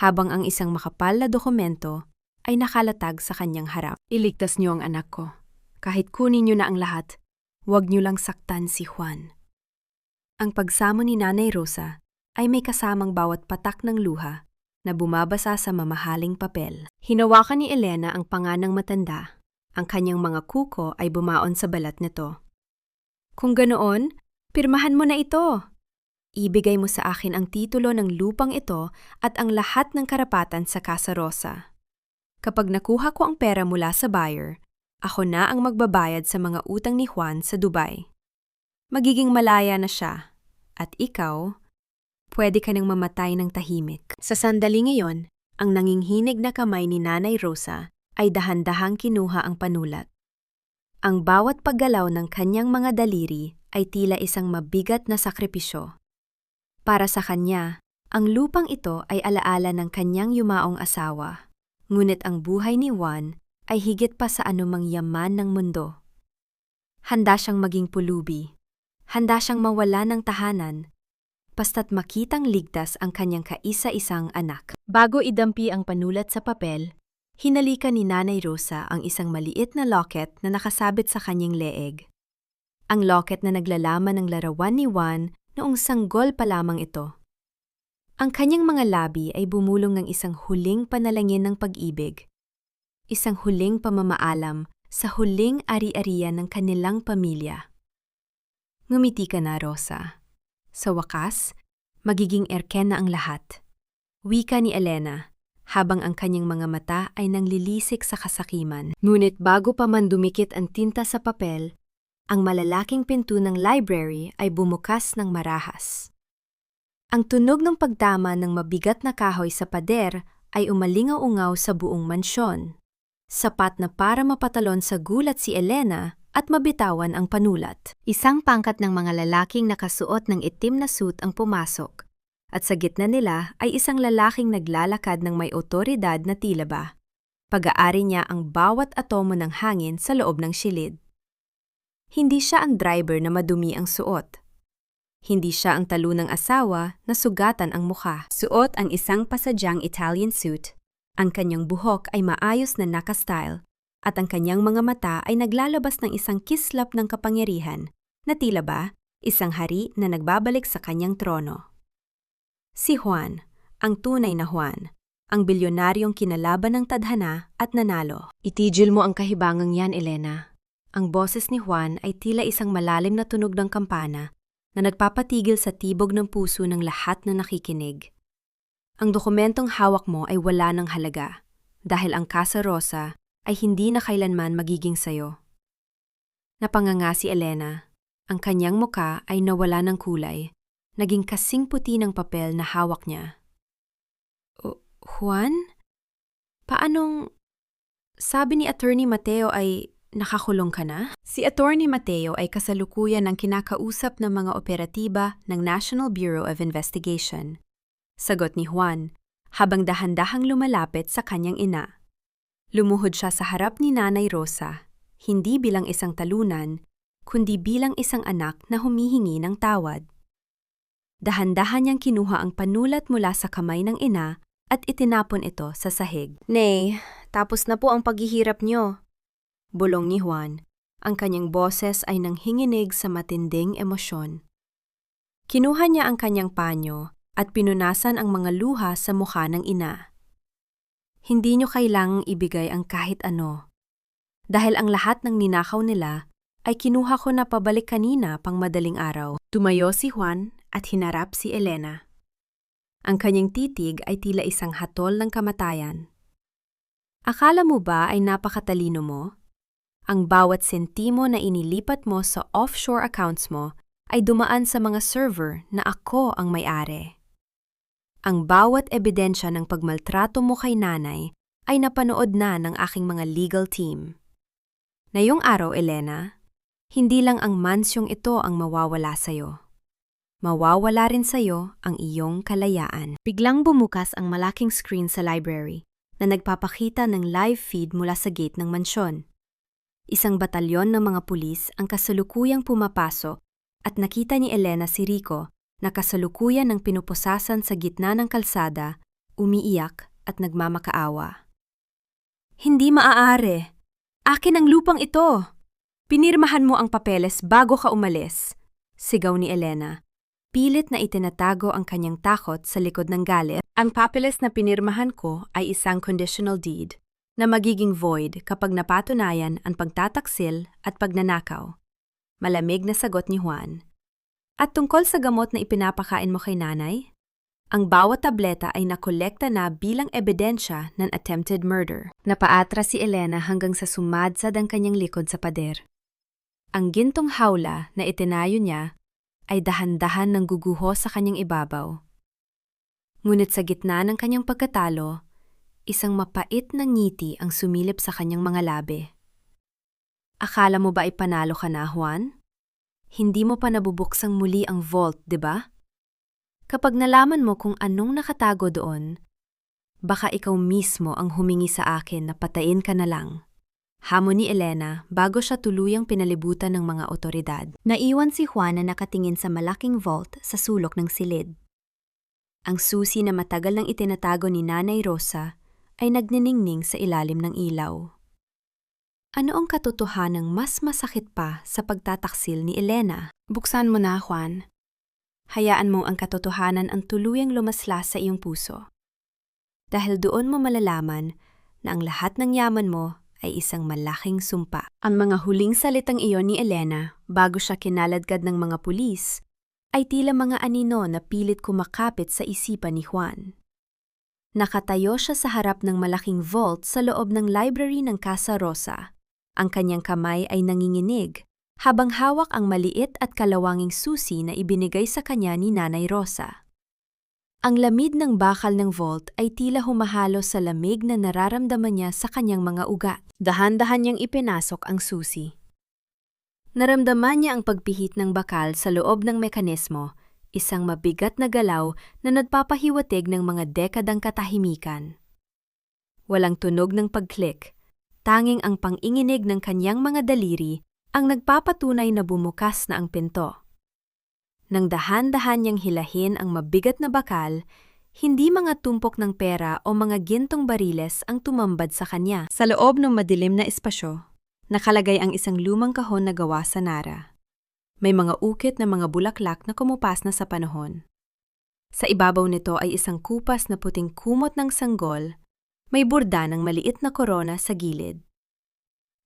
A: habang ang isang makapal na dokumento ay nakalatag sa kanyang harap. Iligtas niyo ang anak ko. Kahit kunin niyo na ang lahat, huwag niyo lang saktan si Juan. Ang pagsamo ni Nanay Rosa ay may kasamang bawat patak ng luha na bumabasa sa mamahaling papel. Hinawakan ni Elena ang panga ng matanda. Ang kanyang mga kuko ay bumaon sa balat nito. Kung ganoon, pirmahan mo na ito. Ibigay mo sa akin ang titulo ng lupang ito at ang lahat ng karapatan sa Casa Rosa. Kapag nakuha ko ang pera mula sa buyer, ako na ang magbabayad sa mga utang ni Juan sa Dubai. Magiging malaya na siya. At ikaw, pwede ka nang mamatay ng tahimik. Sa sandaling iyon, ang nanginghinig na kamay ni Nanay Rosa ay dahan-dahang kinuha ang panulat. Ang bawat paggalaw ng kanyang mga daliri ay tila isang mabigat na sakripisyo. Para sa kanya, ang lupang ito ay alaala ng kanyang yumaong asawa. Ngunit ang buhay ni Juan ay higit pa sa anumang yaman ng mundo. Handa siyang maging pulubi. Handa siyang mawala ng tahanan, basta't makitang ligtas ang kanyang kaisa-isang anak. Bago idampi ang panulat sa papel, hinalikan ni Nanay Rosa ang isang maliit na locket na nakasabit sa kanyang leeg. Ang locket na naglalaman ng larawan ni Juan noong sanggol pa lamang ito. Ang kanyang mga labi ay bumulong ng isang huling panalangin ng pag-ibig, isang huling pamamaalam sa huling ari-arian ng kanilang pamilya. Ngumiti ka na, Rosa. Sa wakas, magiging erken na ang lahat. Wika ni Elena, habang ang kanyang mga mata ay nanglilisik sa kasakiman. Ngunit bago pa man dumikit ang tinta sa papel, ang malalaking pinto ng library ay bumukas ng marahas. Ang tunog ng pagtama ng mabigat na kahoy sa pader ay umalingaw-ungaw sa buong mansyon. Sapat na para mapatalon sa gulat si Elena at mabitawan ang panulat. Isang pangkat ng mga lalaking nakasuot ng itim na suit ang pumasok, at sa gitna nila ay isang lalaking naglalakad ng may otoridad na tila ba. Pag-aari niya ang bawat atomo ng hangin sa loob ng silid. Hindi siya ang driver na madumi ang suot. Hindi siya ang talunang asawa na sugatan ang mukha. Suot ang isang pasadyang Italian suit. Ang kanyang buhok ay maayos na naka-style at ang kanyang mga mata ay naglalabas ng isang kislap ng kapangyarihan na tila ba isang hari na nagbabalik sa kanyang trono. Si Juan, ang tunay na Juan, ang bilyonaryong kinalaban ng tadhana at nanalo. Itigil mo ang kahibangang yan, Elena. Ang boses ni Juan ay tila isang malalim na tunog ng kampana na nagpapatigil sa tibog ng puso ng lahat na nakikinig. Ang dokumentong hawak mo ay wala ng halaga dahil ang Casa Rosa ay hindi na kailanman magiging sayo. Napanganga si Elena. Ang kanyang muka ay nawala ng kulay, naging kasing puti ng papel na hawak niya. Juan? Paanong... Sabi ni Attorney Mateo ay nakakulong ka na? Si Attorney Mateo ay kasalukuyan ng kinakausap ng mga operatiba ng National Bureau of Investigation. Sagot ni Juan, habang dahan-dahang lumalapit sa kanyang ina. Lumuhod siya sa harap ni Nanay Rosa, hindi bilang isang talunan, kundi bilang isang anak na humihingi ng tawad. Dahan-dahan niyang kinuha ang panulat mula sa kamay ng ina at itinapon ito sa sahig. Nay, tapos na po ang paghihirap niyo. Bulong ni Juan, ang kanyang boses ay nanghinginig sa matinding emosyon. Kinuha niya ang kanyang panyo at pinunasan ang mga luha sa mukha ng ina. Hindi niyo kailangang ibigay ang kahit ano. Dahil ang lahat ng ninakaw nila ay kinuha ko na pabalik kanina pang madaling araw. Tumayo si Juan at hinarap si Elena. Ang kanyang titig ay tila isang hatol ng kamatayan. Akala mo ba ay napakatalino mo? Ang bawat sentimo na inilipat mo sa offshore accounts mo ay dumaan sa mga server na ako ang may-ari. Ang bawat ebidensya ng pagmaltrato mo kay nanay ay napanood na ng aking mga legal team. Ngayong araw, Elena, hindi lang ang mansyong ito ang mawawala sa'yo. Mawawala rin sa'yo ang iyong kalayaan. Biglang bumukas ang malaking screen sa library na nagpapakita ng live feed mula sa gate ng mansyon. Isang batalyon ng mga pulis ang kasalukuyang pumapasok at nakita ni Elena si Rico na kasalukuyan ng pinupusasan sa gitna ng kalsada, umiiyak at nagmamakaawa. Hindi maaari! Akin ang lupang ito! Pinirmahan mo ang papeles bago ka umalis, sigaw ni Elena. Pilit na itinatago ang kanyang takot sa likod ng galit. Ang papeles na pinirmahan ko ay isang conditional deed na magiging void kapag napatunayan ang pagtataksil at pagnanakaw. Malamig na sagot ni Juan. At tungkol sa gamot na ipinapakain mo kay nanay? Ang bawat tableta ay nakolekta na bilang ebidensya ng attempted murder. Napaatras si Elena hanggang sa sumadsad ang kanyang likod sa pader. Ang gintong hawla na itinayo niya ay dahan-dahan nang guguho sa kanyang ibabaw. Ngunit sa gitna ng kanyang pagkatalo, isang mapait na ngiti ang sumilip sa kanyang mga labi. Akala mo ba ay panalo ka na, Juan? Hindi mo pa nabubuksang muli ang vault, di ba? Kapag nalaman mo kung anong nakatago doon, baka ikaw mismo ang humingi sa akin na patayin ka na lang. Hamon ni Elena bago siya tuluyang pinalibutan ng mga otoridad.
B: Naiwan si Juan na nakatingin sa malaking vault sa sulok ng silid. Ang susi na matagal nang itinatago ni Nanay Rosa ay nagniningning sa ilalim ng ilaw. Ano ang katotohanang mas masakit pa sa pagtataksil ni Elena?
A: Buksan mo na, Juan. Hayaan mo ang katotohanan ang tuluyang lumaslas sa iyong puso. Dahil doon mo malalaman na ang lahat ng yaman mo ay isang malaking sumpa. Ang mga huling salitang iyon ni Elena bago siya kinaladkad ng mga pulis ay tila mga anino na pilit kumakapit sa isipan ni Juan. Nakatayo siya sa harap ng malaking vault sa loob ng library ng Casa Rosa. Ang kanyang kamay ay nanginginig habang hawak ang maliit at kalawanging susi na ibinigay sa kanya ni Nanay Rosa. Ang lamig ng bakal ng vault ay tila humahalo sa lamig na nararamdaman niya sa kanyang mga ugat. Dahan-dahan niyang ipinasok ang susi. Naramdaman niya ang pagpihit ng bakal sa loob ng mekanismo, isang mabigat na galaw na nagpapahiwatig ng mga dekadang katahimikan. Walang tunog ng pag-click, tanging ang panginginig ng kanyang mga daliri ang nagpapatunay na bumukas na ang pinto. Nang dahan-dahan niyang hilahin ang mabigat na bakal, hindi mga tumpok ng pera o mga gintong bariles ang tumambad sa kanya. Sa loob ng madilim na espasyo, nakalagay ang isang lumang kahon na gawa sa nara. May mga ukit na mga bulaklak na kumupas na sa panahon. Sa ibabaw nito ay isang kupas na puting kumot ng sanggol, may burda ng maliit na korona sa gilid.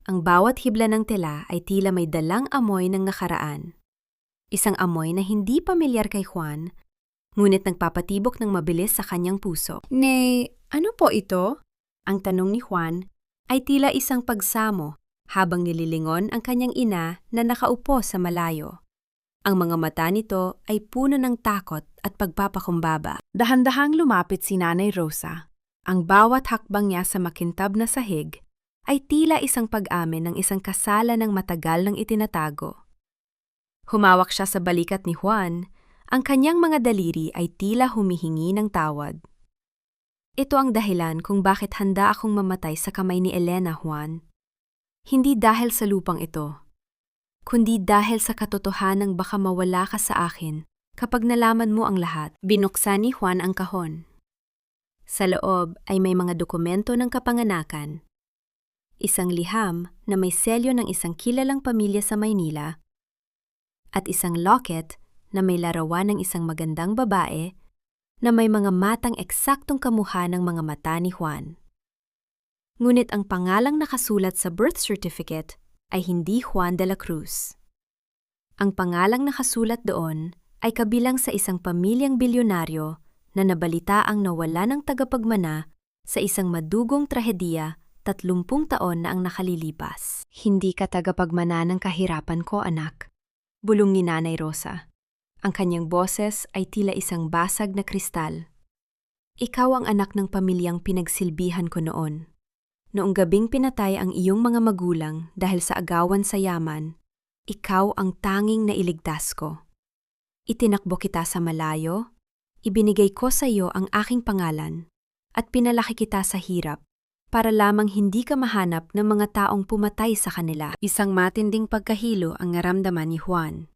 A: Ang bawat hibla ng tela ay tila may dalang amoy ng nakaraan. Isang amoy na hindi pamilyar kay Juan, ngunit nagpapatibok ng mabilis sa kanyang puso. "Nay, ano po ito?" Ang tanong ni Juan ay tila isang pagsamo habang nililingon ang kanyang ina na nakaupo sa malayo. Ang mga mata nito ay puno ng takot at pagpapakumbaba. Dahan-dahang lumapit si Nanay Rosa. Ang bawat hakbang niya sa makintab na sahig ay tila isang pag-amin ng isang kasala ng matagal nang itinatago. Humawak siya sa balikat ni Juan, ang kanyang mga daliri ay tila humihingi ng tawad. Ito ang dahilan kung bakit handa akong mamatay sa kamay ni Elena, Juan. Hindi dahil sa lupang ito, kundi dahil sa katotohanang baka mawala ka sa akin kapag nalaman mo ang lahat. Binuksan ni Juan ang kahon. Sa loob ay may mga dokumento ng kapanganakan, isang liham na may selyo ng isang kilalang pamilya sa Maynila, at isang locket na may larawan ng isang magandang babae na may mga matang eksaktong kamukha ng mga mata ni Juan. Ngunit ang pangalang nakasulat sa birth certificate ay hindi Juan de la Cruz. Ang pangalang nakasulat doon ay kabilang sa isang pamilyang bilyonaryo na nabalitaang nawala ng tagapagmana sa isang madugong trahedya 30 taon na ang nakalilipas. "Hindi ka tagapagmana ng kahirapan ko, anak," bulong ni Nanay Rosa. Ang kanyang boses ay tila isang basag na kristal. "Ikaw ang anak ng pamilyang pinagsilbihan ko noon. Noong gabing pinatay ang iyong mga magulang dahil sa agawan sa yaman, ikaw ang tanging nailigtas ko. Itinakbo kita sa malayo, ibinigay ko sa iyo ang aking pangalan, at pinalaki kita sa hirap para lamang hindi ka mahanap ng mga taong pumatay sa kanila." Isang matinding pagkahilo ang naramdaman ni Juan.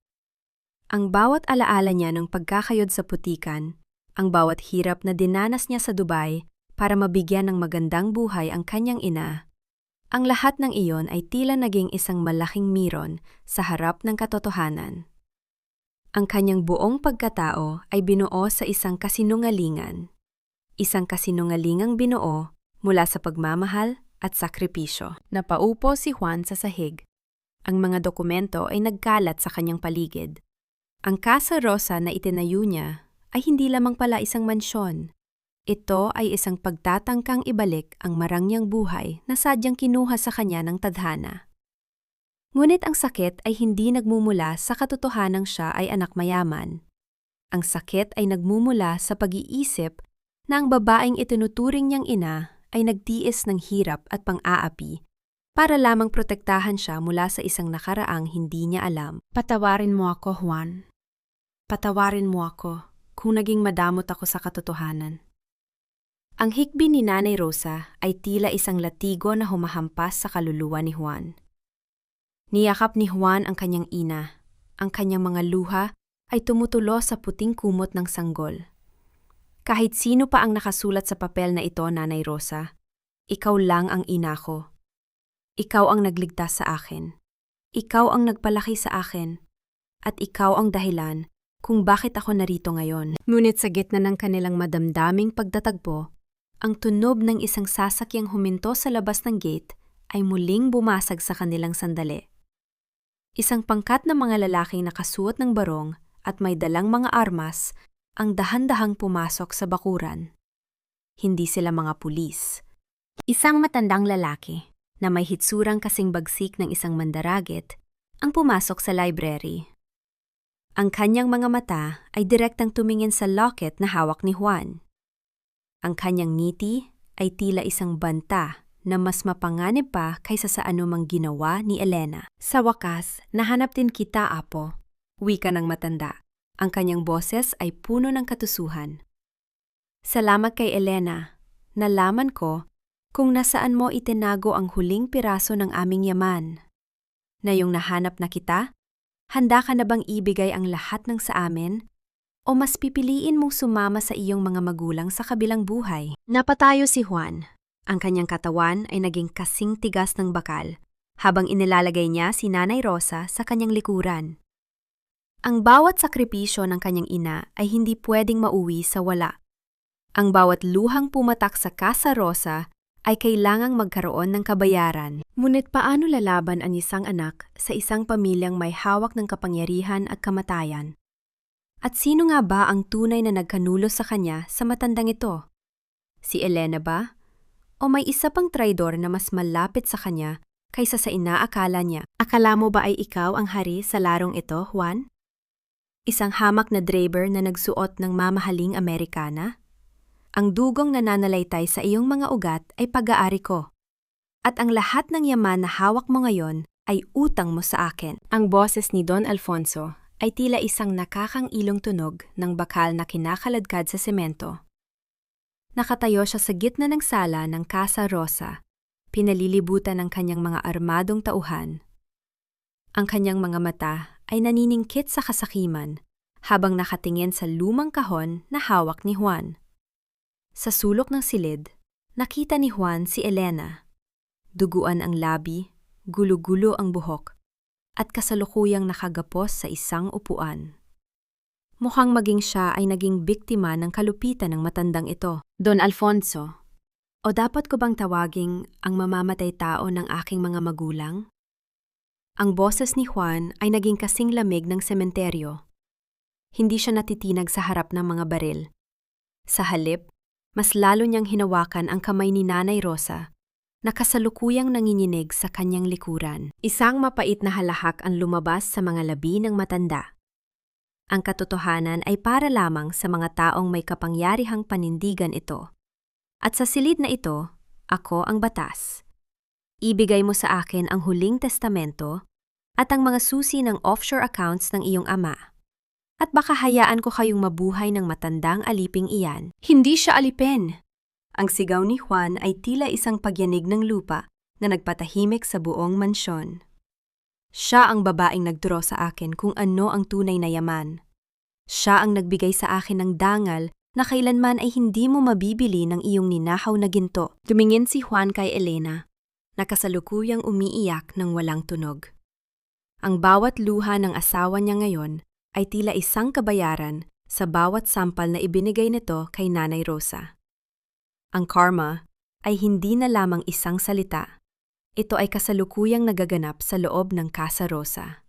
A: Ang bawat alaala niya ng pagkakayod sa putikan, ang bawat hirap na dinanas niya sa Dubai para mabigyan ng magandang buhay ang kanyang ina, ang lahat ng iyon ay tila naging isang malaking miron sa harap ng katotohanan. Ang kanyang buong pagkatao ay binuo sa isang kasinungalingan. Isang kasinungalingang binuo mula sa pagmamahal at sakripisyo. Napaupo si Juan sa sahig. Ang mga dokumento ay nagkalat sa kanyang paligid. Ang Casa Rosa na itinayo niya ay hindi lamang pala isang mansyon. Ito ay isang pagtatangkang ibalik ang marangyang buhay na sadyang kinuha sa kanya ng tadhana. Ngunit ang sakit ay hindi nagmumula sa katotohanang siya ay anak mayaman. Ang sakit ay nagmumula sa pag-iisip na ang babaeng itinuturing niyang ina ay nagtiis ng hirap at pang-aapi para lamang protektahan siya mula sa isang nakaraang hindi niya alam.
B: Patawarin mo ako, Juan. Patawarin mo ako kung naging madamot ako sa katotohanan.
A: Ang hikbi ni Nanay Rosa ay tila isang latigo na humahampas sa kaluluwa ni Juan. Niyakap ni Juan ang kanyang ina. Ang kanyang mga luha ay tumutulo sa puting kumot ng sanggol. Kahit sino pa ang nakasulat sa papel na ito, Nanay Rosa, ikaw lang ang ina ko. Ikaw ang nagligtas sa akin. Ikaw ang nagpalaki sa akin. At ikaw ang dahilan kung bakit ako narito ngayon. Ngunit sa gitna ng kanilang madamdaming pagtatagpo, ang tunog ng isang sasakyang huminto sa labas ng gate ay muling bumasag sa kanilang sandali. Isang pangkat na mga lalaking nakasuot ng barong at may dalang mga armas ang dahan-dahang pumasok sa bakuran. Hindi sila mga pulis. Isang matandang lalaki na may hitsurang kasing bagsik ng isang mandaraget ang pumasok sa library. Ang kanyang mga mata ay direktang tumingin sa locket na hawak ni Juan. Ang kanyang ngiti ay tila isang banta na mas mapanganib pa kaysa sa anumang ginawa ni Elena. Sa wakas, nahanap din kita, Apo. Wika ng matanda. Ang kanyang boses ay puno ng katusuhan. Salamat kay Elena. Nalaman ko kung nasaan mo itinago ang huling piraso ng aming yaman. Ngayong nahanap na kita, handa ka na bang ibigay ang lahat ng sa amin? O mas pipiliin mong sumama sa iyong mga magulang sa kabilang buhay? Napatayo si Juan. Ang kanyang katawan ay naging kasing tigas ng bakal, habang inilalagay niya si Nanay Rosa sa kanyang likuran. Ang bawat sakripisyo ng kanyang ina ay hindi pwedeng mauwi sa wala. Ang bawat luhang pumatak sa Casa Rosa ay kailangang magkaroon ng kabayaran. Ngunit paano lalaban ang isang anak sa isang pamilyang may hawak ng kapangyarihan at kamatayan? At sino nga ba ang tunay na nagkanulos sa kanya sa matandang ito? Si Elena ba? O may isa pang traidor na mas malapit sa kanya kaysa sa inaakala niya? Akala mo ba ay ikaw ang hari sa larong ito, Juan? Isang hamak na driver na nagsuot ng mamahaling Amerikana? Ang dugong nananalaytay sa iyong mga ugat ay pag-aari ko. At ang lahat ng yaman na hawak mo ngayon ay utang mo sa akin. Ang boses ni Don Alfonso ay tila isang nakakangilong tunog ng bakal na kinakaladkad sa semento. Nakatayo siya sa gitna ng sala ng Casa Rosa, pinalilibutan ng kanyang mga armadong tauhan. Ang kanyang mga mata ay naniningkit sa kasakiman habang nakatingin sa lumang kahon na hawak ni Juan. Sa sulok ng silid, nakita ni Juan si Elena. Duguan ang labi, gulo-gulo ang buhok, at kasalukuyang nakagapos sa isang upuan. Mukhang maging siya ay naging biktima ng kalupitan ng matandang ito. Don Alfonso, o dapat ko bang tawaging ang mamamatay tao ng aking mga magulang? Ang boses ni Juan ay naging kasing lamig ng sementeryo. Hindi siya natitinag sa harap ng mga baril. Sa halip, mas lalo niyang hinawakan ang kamay ni Nanay Rosa na kasalukuyang nanginginig sa kanyang likuran. Isang mapait na halahak ang lumabas sa mga labi ng matanda. Ang katotohanan ay para lamang sa mga taong may kapangyarihang panindigan ito. At sa silid na ito, ako ang batas. Ibigay mo sa akin ang huling testamento at ang mga susi ng offshore accounts ng iyong ama. At baka hayaan ko kayong mabuhay ng matandang aliping iyan. Hindi siya alipin! Ang sigaw ni Juan ay tila isang pagyanig ng lupa na nagpatahimik sa buong mansyon. Siya ang babaeng nagduro sa akin kung ano ang tunay na yaman. Siya ang nagbigay sa akin ng dangal na kailanman ay hindi mo mabibili ng iyong ninahaw na ginto. Tumingin si Juan kay Elena, na kasalukuyang umiiyak ng walang tunog. Ang bawat luha ng asawa niya ngayon ay tila isang kabayaran sa bawat sampal na ibinigay nito kay Nanay Rosa. Ang karma ay hindi na lamang isang salita. Ito ay kasalukuyang nagaganap sa loob ng Casa Rosa.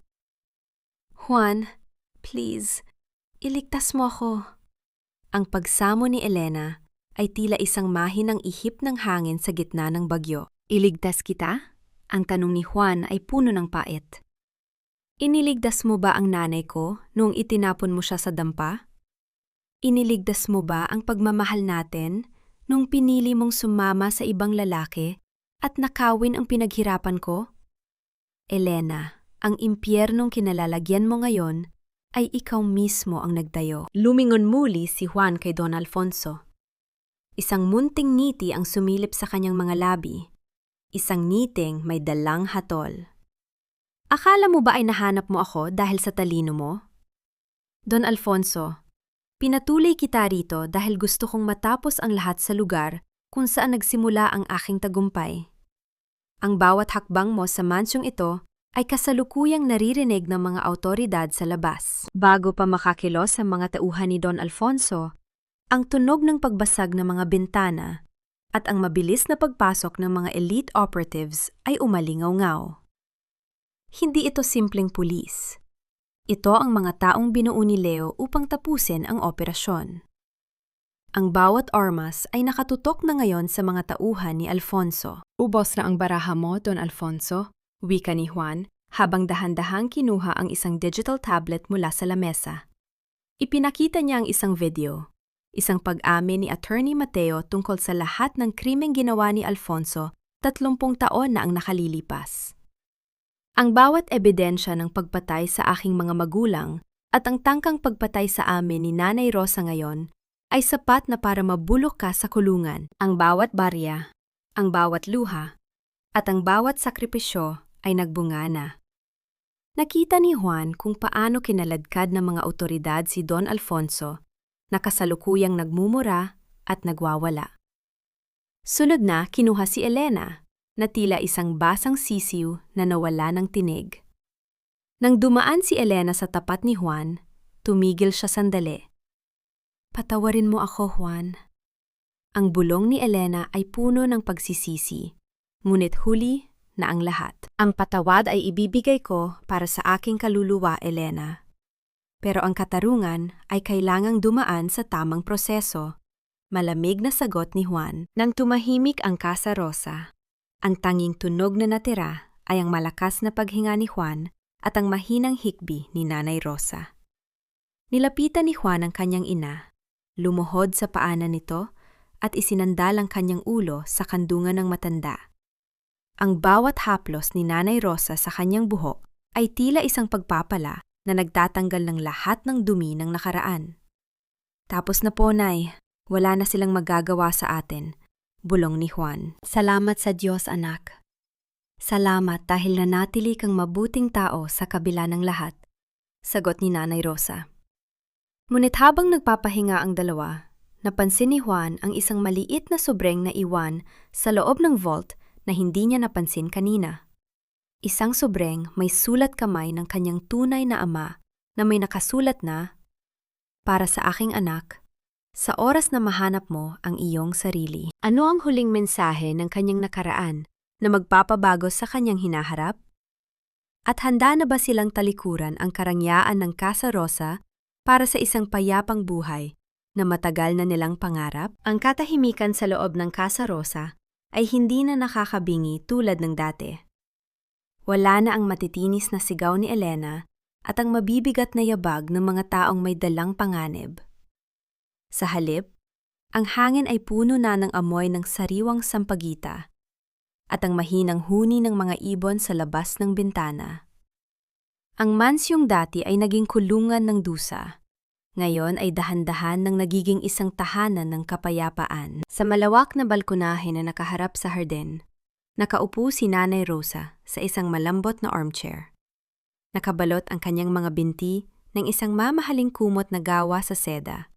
A: Juan, please, iligtas mo ako. Ang pagsamo ni Elena ay tila isang mahinang ihip ng hangin sa gitna ng bagyo. Iligtas kita? Ang tanong ni Juan ay puno ng pait. Iniligtas mo ba ang nanay ko noong itinapon mo siya sa dampa? Iniligtas mo ba ang pagmamahal natin nung pinili mong sumama sa ibang lalaki at nakawin ang pinaghirapan ko? Elena, ang impyernong kinalalagyan mo ngayon ay ikaw mismo ang nagtayo. Lumingon muli si Juan kay Don Alfonso. Isang munting ngiti ang sumilip sa kanyang mga labi. Isang ngiting may dalang hatol. Akala mo ba ay nahanap mo ako dahil sa talino mo? Don Alfonso, pinatuloy kita rito dahil gusto kong matapos ang lahat sa lugar kung saan nagsimula ang aking tagumpay. Ang bawat hakbang mo sa mansyong ito ay kasalukuyang naririnig ng mga awtoridad sa labas. Bago pa makakilos ang mga tauhan ni Don Alfonso, ang tunog ng pagbasag ng mga bintana at ang mabilis na pagpasok ng mga elite operatives ay umalingaw-ngaw. Hindi ito simpleng pulis. Ito ang mga taong binuo ni Leo upang tapusin ang operasyon. Ang bawat armas ay nakatutok na ngayon sa mga tauhan ni Alfonso. Ubos na ang baraha mo, Don Alfonso, wika ni Juan, habang dahan-dahang kinuha ang isang digital tablet mula sa lamesa. Ipinakita niya ang isang video, isang pag-amin ni Attorney Mateo tungkol sa lahat ng krimeng ginawa ni Alfonso 30 taon na ang nakalilipas. Ang bawat ebidensya ng pagpatay sa aking mga magulang at ang tangkang pagpatay sa amin ni Nanay Rosa ngayon ay sapat na para mabulok ka sa kulungan. Ang bawat barya, ang bawat luha, at ang bawat sakripisyo ay nagbunga na. Nakita ni Juan kung paano kinaladkad ng mga awtoridad si Don Alfonso na kasalukuyang nagmumura at nagwawala. Sunod na kinuha si Elena na tila isang basang sisiw na nawala ng tinig. Nang dumaan si Elena sa tapat ni Juan, tumigil siya sandali. Patawarin mo ako, Juan. Ang bulong ni Elena ay puno ng pagsisisi, ngunit huli na ang lahat. Ang patawad ay ibibigay ko para sa aking kaluluwa, Elena. Pero ang katarungan ay kailangang dumaan sa tamang proseso. Malamig na sagot ni Juan. Nang tumahimik ang Casa Rosa, ang tanging tunog na natira ay ang malakas na paghinga ni Juan at ang mahinang hikbi ni Nanay Rosa. Nilapitan ni Juan ang kanyang ina, lumuhod sa paanan nito at isinandal ang kanyang ulo sa kandungan ng matanda. Ang bawat haplos ni Nanay Rosa sa kanyang buhok ay tila isang pagpapala na nagtatanggal ng lahat ng dumi ng nakaraan. Tapos na po, Nay. Wala na silang magagawa sa atin, bulong ni Juan. Salamat sa Diyos, anak. Salamat dahil nanatili kang mabuting tao sa kabila ng lahat, sagot ni Nanay Rosa. Ngunit habang nagpapahinga ang dalawa, napansin ni Juan ang isang maliit na sobreng naiwan sa loob ng vault na hindi niya napansin kanina. Isang sobreng may sulat kamay ng kanyang tunay na ama na may nakasulat na, "Para sa aking anak, sa oras na mahanap mo ang iyong sarili." Ano ang huling mensahe ng kanyang nakaraan na magpapabago sa kanyang hinaharap? At handa na ba silang talikuran ang karangyaan ng Casa Rosa para sa isang payapang buhay na matagal na nilang pangarap? Ang katahimikan sa loob ng Casa Rosa ay hindi na nakakabingi tulad ng dati. Wala na ang matitinis na sigaw ni Elena at ang mabibigat na yabag ng mga taong may dalang panganib. Sa halip, ang hangin ay puno na ng amoy ng sariwang sampagita at ang mahinang huni ng mga ibon sa labas ng bintana. Ang mansyong dati ay naging kulungan ng dusa. Ngayon ay dahan-dahan nang nagiging isang tahanan ng kapayapaan. Sa malawak na balkonahe na nakaharap sa hardin, nakaupo si Nanay Rosa sa isang malambot na armchair. Nakabalot ang kanyang mga binti ng isang mamahaling kumot na gawa sa seda.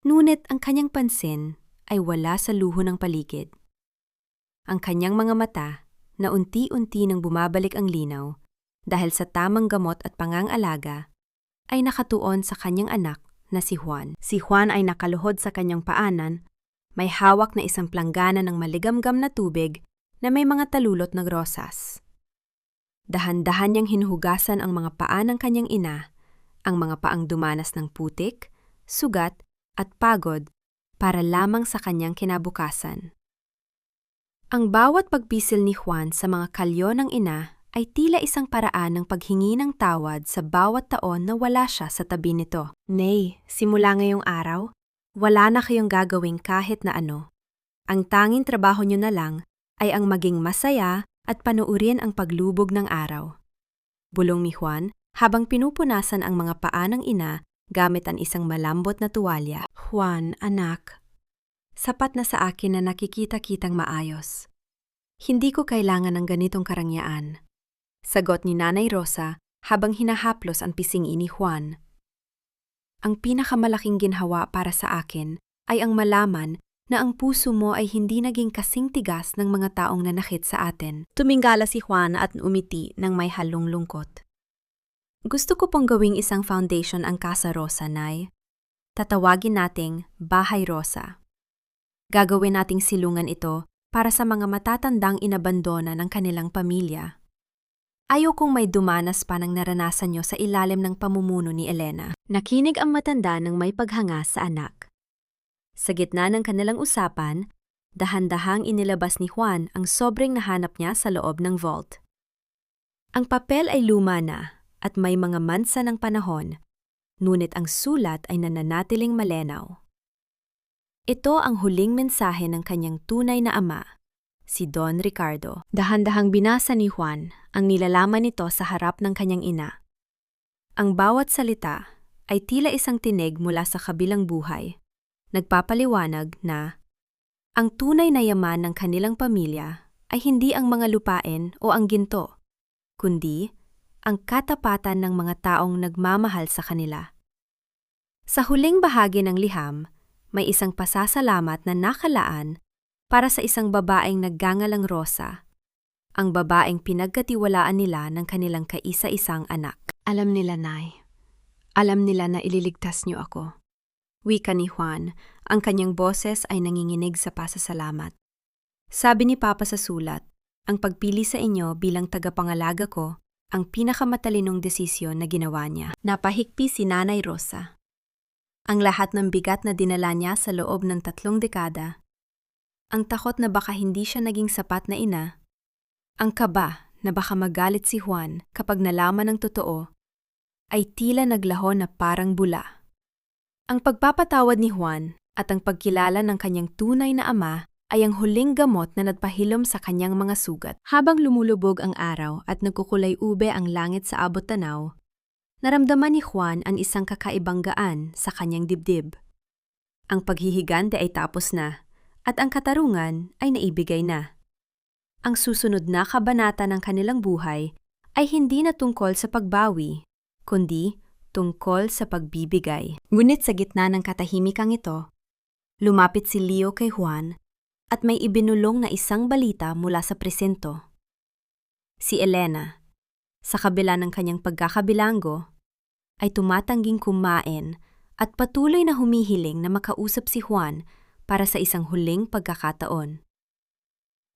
A: Ngunit ang kanyang pansin ay wala sa luho ng paligid. Ang kanyang mga mata na unti-unti nang bumabalik ang linaw dahil sa tamang gamot at pangangalaga ay nakatuon sa kanyang anak na si Juan. Si Juan ay nakaluhod sa kanyang paanan, may hawak na isang planggana ng maligamgam na tubig na may mga talulot na rosas. Dahan-dahan niyang hinuhugasan ang mga paa ng kanyang ina, ang mga paang dumanas ng putik, sugat at pagod para lamang sa kanyang kinabukasan. Ang bawat pagpisil ni Juan sa mga kalyo ng ina ay tila isang paraan ng paghingi ng tawad sa bawat taon na wala siya sa tabi nito. Nay, simula ngayong araw, wala na kayong gagawing kahit na ano. Ang tanging trabaho nyo na lang ay ang maging masaya at panuurin ang paglubog ng araw. Bulong ni Juan habang pinupunasan ang mga paa ng ina gamit ang isang malambot na tuwalya. Juan, anak, sapat na sa akin na nakikita-kitang maayos. Hindi ko kailangan ng ganitong karangyaan. Sagot ni Nanay Rosa habang hinahaplos ang pisngi ni Juan. Ang pinakamalaking ginhawa para sa akin ay ang malaman na ang puso mo ay hindi naging kasing tigas ng mga taong nanakit sa atin. Tumingala si Juan at umiti ng may halong lungkot. Gusto ko pong gawing isang foundation ang Casa Rosa, Nay. Tatawagin nating Bahay Rosa. Gagawin nating silungan ito para sa mga matatandang inabandona ng kanilang pamilya. Ayokong may dumanas pa ng naranasan nyo sa ilalim ng pamumuno ni Elena. Nakinig ang matanda ng may paghanga sa anak. Sa gitna ng kanilang usapan, dahan-dahang inilabas ni Juan ang sobrang nahanap niya sa loob ng vault. Ang papel ay luma na at may mga mansa ng panahon, ngunit ang sulat ay nananatiling malinaw. Ito ang huling mensahe ng kanyang tunay na ama, si Don Ricardo. Dahan-dahang binasa ni Juan ang nilalaman nito sa harap ng kanyang ina. Ang bawat salita ay tila isang tinig mula sa kabilang buhay, nagpapaliwanag na ang tunay na yaman ng kanilang pamilya ay hindi ang mga lupain o ang ginto, kundi ang katapatan ng mga taong nagmamahal sa kanila. Sa huling bahagi ng liham, may isang pasasalamat na nakalaan para sa isang babaeng naggangalang Rosa, ang babaeng pinagkatiwalaan nila ng kanilang kaisa-isang anak. Alam nila, Nay. Alam nila na ililigtas niyo ako. Wika ni Juan, ang kanyang boses ay nanginginig sa pasasalamat. Sabi ni Papa sa sulat, ang pagpili sa inyo bilang tagapangalaga ko ang pinakamatalinong desisyon na ginawa niya. Napahikpi si Nanay Rosa. Ang lahat ng bigat na dinala niya sa loob ng 3 dekada, ang takot na baka hindi siya naging sapat na ina, ang kaba na baka magalit si Juan kapag nalaman ng totoo, ay tila naglaho na parang bula. Ang pagpapatawad ni Juan at ang pagkilala ng kanyang tunay na ama ay ang huling gamot na nagpahilom sa kanyang mga sugat. Habang lumulubog ang araw at nagkukulay-ube ang langit sa abot tanaw, naramdaman ni Juan ang isang kakaibang gaan sa kanyang dibdib. Ang paghihigante ay tapos na, at ang katarungan ay naibigay na. Ang susunod na kabanata ng kanilang buhay ay hindi na tungkol sa pagbawi, kundi tungkol sa pagbibigay. Ngunit sa gitna ng katahimikang ito, lumapit si Leo kay Juan at may ibinulong na isang balita mula sa presinto. Si Elena, sa kabila ng kanyang pagkakabilanggo, ay tumatangging kumain at patuloy na humihiling na makausap si Juan para sa isang huling pagkakataon.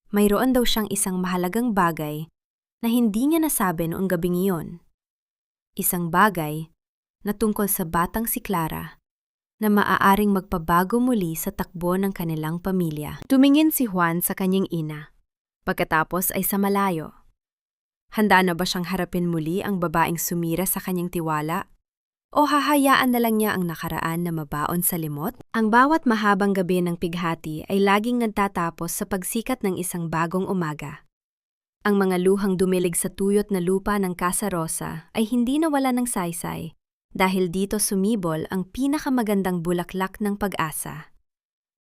A: Mayroon daw siyang isang mahalagang bagay na hindi niya nasabi noong gabing iyon. Isang bagay na tungkol sa batang si Clara na maaaring magpabago muli sa takbo ng kanilang pamilya. Tumingin si Juan sa kanyang ina. Pagkatapos ay sa malayo. Handa na ba siyang harapin muli ang babaeng sumira sa kanyang tiwala? O hahayaan na lang niya ang nakaraan na mabaon sa limot? Ang bawat mahabang gabi ng pighati ay laging nagtatapos sa pagsikat ng isang bagong umaga. Ang mga luhang dumilig sa tuyot na lupa ng Casa Rosa ay hindi nawala ng saysay, dahil dito sumibol ang pinakamagandang bulaklak ng pag-asa.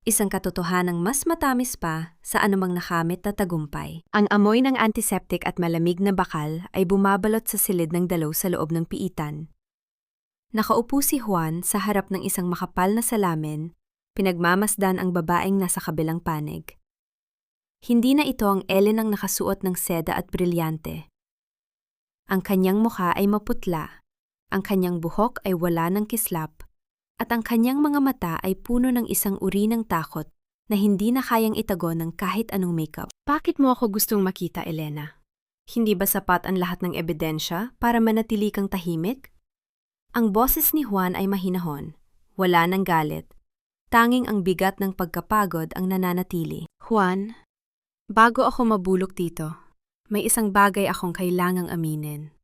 A: Isang katotohanang mas matamis pa sa anumang nakamit na tagumpay. Ang amoy ng antiseptic at malamig na bakal ay bumabalot sa silid ng dalaw sa loob ng piitan. Nakaupo si Juan sa harap ng isang makapal na salamin, pinagmamasdan ang babaeng nasa kabilang panig. Hindi na ito ang Ellen ang nakasuot ng seda at brilyante. Ang kanyang mukha ay maputla, ang kanyang buhok ay wala ng kislap, at ang kanyang mga mata ay puno ng isang uri ng takot na hindi na kayang itago ng kahit anong makeup. Bakit mo ako gustong makita, Elena? Hindi ba sapat ang lahat ng ebidensya para manatili kang tahimik? Ang boses ni Juan ay mahinahon, wala ng galit, Tanging ang bigat ng pagkapagod ang nananatili. Juan, bago ako mabulok dito, may isang bagay akong kailangang aminin.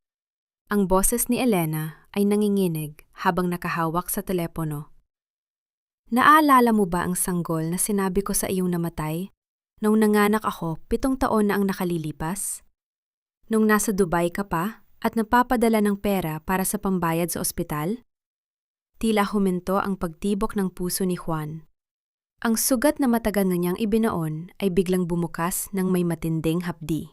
A: Ang boses ni Elena ay nanginginig habang nakahawak sa telepono. Naaalala mo ba ang sanggol na sinabi ko sa iyong namatay? Nung nanganak ako, 7 taon na ang nakalilipas? Nung nasa Dubai ka pa at napapadala ng pera para sa pambayad sa ospital? Tila huminto ang pagtibok ng puso ni Juan. Ang sugat na matagal na niyang ibinaon ay biglang bumukas ng may matinding hapdi.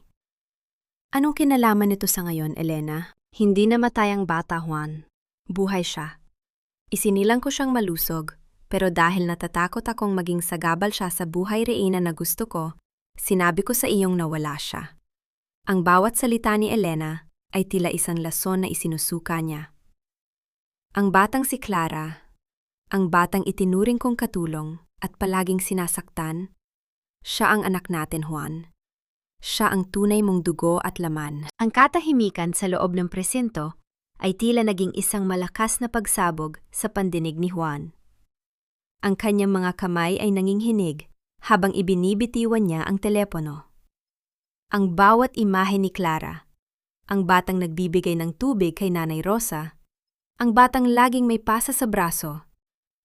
A: Anong kinalaman nito sa ngayon, Elena? Hindi namatay ang bata, Juan. Buhay siya. Isinilang ko siyang malusog, pero dahil natatakot akong maging sagabal siya sa buhay Reina na gusto ko, sinabi ko sa iyong nawala siya. Ang bawat salita ni Elena ay tila isang lason na isinusuka niya. Ang batang si Clara, ang batang itinuring kong katulong at palaging sinasaktan, siya ang anak natin, Juan. Siya ang tunay mong dugo at laman.
B: Ang katahimikan sa loob ng presinto ay tila naging isang malakas na pagsabog sa pandinig ni Juan. Ang kanyang mga kamay ay nanginghinig habang ibinibitiwan niya ang telepono. Ang bawat imahe ni Clara, ang batang nagbibigay ng tubig kay Nanay Rosa, ang batang laging may pasa sa braso,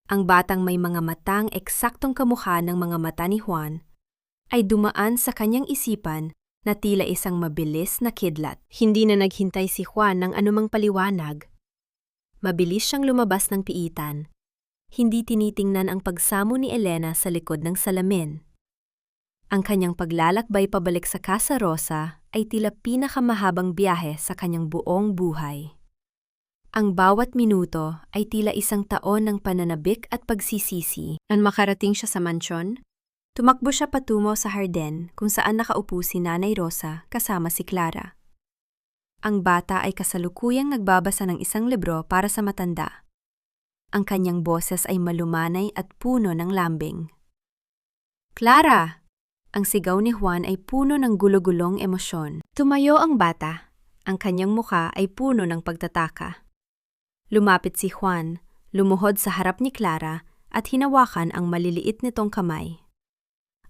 B: ang batang may mga matang eksaktong kamukha ng mga mata ni Juan, ay dumaan sa kanyang isipan na tila isang mabilis na kidlat. Hindi na naghintay si Juan ng anumang paliwanag. Mabilis siyang lumabas ng piitan. Hindi tinitingnan ang pagsamo ni Elena sa likod ng salamin. Ang kanyang paglalakbay pabalik sa Casa Rosa ay tila pinakamahabang biyahe sa kanyang buong buhay. Ang bawat minuto ay tila isang taon ng pananabik at pagsisisi. Nang makarating siya sa mansyon, tumakbo siya patungo sa harden kung saan nakaupo si Nanay Rosa kasama si Clara. Ang bata ay kasalukuyang nagbabasa ng isang libro para sa matanda. Ang kanyang boses ay malumanay at puno ng lambing. Clara! Ang sigaw ni Juan ay puno ng gulo-gulong emosyon. Tumayo ang bata. Ang kanyang mukha ay puno ng pagtataka. Lumapit si Juan, lumuhod sa harap ni Clara at hinawakan ang maliliit nitong kamay.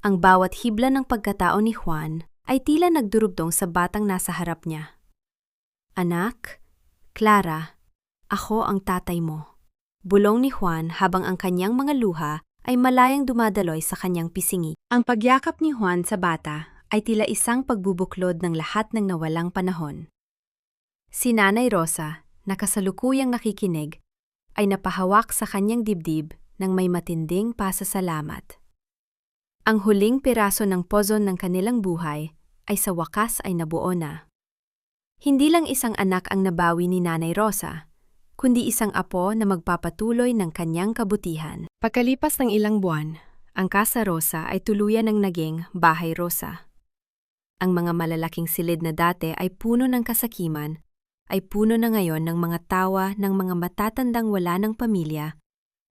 B: Ang bawat hibla ng pagkatao ni Juan ay tila nagdurugtong sa batang nasa harap niya. Anak, Clara, ako ang tatay mo. Bulong ni Juan habang ang kanyang mga luha ay malayang dumadaloy sa kanyang pisingi. Ang pagyakap ni Juan sa bata ay tila isang pagbubuklod ng lahat ng nawalang panahon. Si Nanay Rosa, na kasalukuyang nakikinig, ay napahawak sa kanyang dibdib ng may matinding pasasalamat. Ang huling piraso ng puzzle ng kanilang buhay ay sa wakas ay nabuo na. Hindi lang isang anak ang nabawi ni Nanay Rosa, kundi isang apo na magpapatuloy ng kanyang kabutihan. Pagkalipas ng ilang buwan, ang Casa Rosa ay tuluyan ng naging Bahay Rosa. Ang mga malalaking silid na dati ay puno ng kasakiman, ay puno na ngayon ng mga tawa ng mga matatandang wala ng pamilya